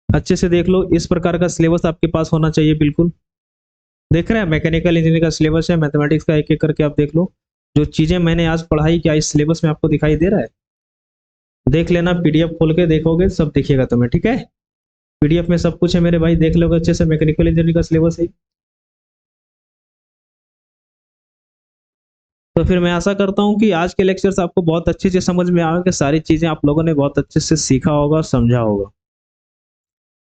Speaker 1: अच्छे से देख लो। इस प्रकार का सिलेबस आपके पास होना चाहिए बिल्कुल। देख रहे हैं मैकेनिकल इंजीनियरिंग का सिलेबस है, मैथमेटिक्स का एक एक करके आप देख लो। जो चीजें मैंने आज पढ़ाई क्या इस सिलेबस में आपको दिखाई दे रहा है? देख लेना, पीडीएफ खोल के देखोगे सब दिखेगा तुम्हें, ठीक है। पीडीएफ में सब कुछ है मेरे भाई, देख लोगे अच्छे से, मैकेनिकल इंजीनियरिंग का सिलेबस है। तो फिर मैं आशा करता हूँ कि आज के लेक्चर्स आपको बहुत अच्छे से समझ में आएंगे, सारी चीजें आप लोगों ने बहुत अच्छे से सीखा होगा और समझा होगा।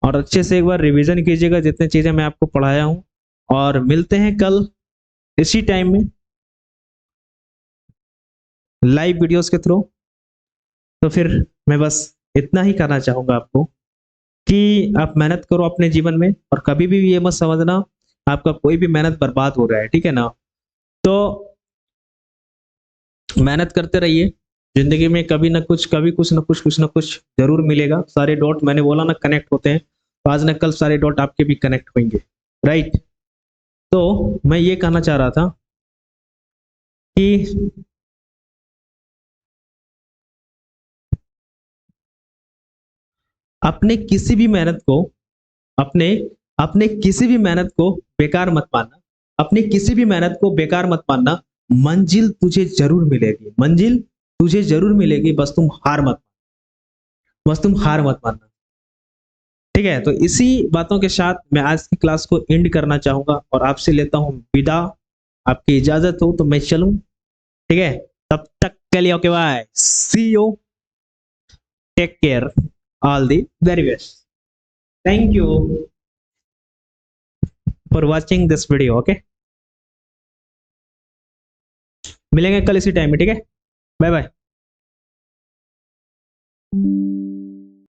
Speaker 1: और अच्छे से एक बार रिवीजन कीजिएगा जितने चीजें मैं आपको पढ़ाया हूँ। और मिलते हैं कल इसी टाइम में लाइव वीडियोस के थ्रू। तो फिर मैं बस इतना ही कहना चाहूंगा आपको कि आप मेहनत करो अपने जीवन में, और कभी भी ये मत समझना आपका कोई भी मेहनत बर्बाद हो रहा है, ठीक है ना। तो मेहनत करते रहिए, जिंदगी में कभी ना कुछ, कभी कुछ ना कुछ, कुछ ना कुछ जरूर मिलेगा। सारे डॉट मैंने बोला ना कनेक्ट होते हैं, तो आज न कल सारे डॉट आपके भी कनेक्ट होंगे, राइट। तो मैं ये कहना चाह रहा था कि अपने किसी भी मेहनत को, अपने अपने किसी भी मेहनत को बेकार मत मानना। अपनी किसी भी मेहनत को बेकार मत मानना। मंजिल तुझे जरूर मिलेगी, मंजिल तुझे जरूर मिलेगी, बस तुम हार मत, बस तुम हार मत मानना। ठीक है, तो इसी बातों के साथ मैं आज की क्लास को एंड करना चाहूंगा और आपसे लेता हूं विदा। आपकी इजाजत हो तो मैं चलूं, ठीक है। तब तक के लिए okay bye, see you, take care, all the very best, thank you. For watching this video. Okay, मिलेंगे कल इसी टाइम में, ठीक है, बाय बाय।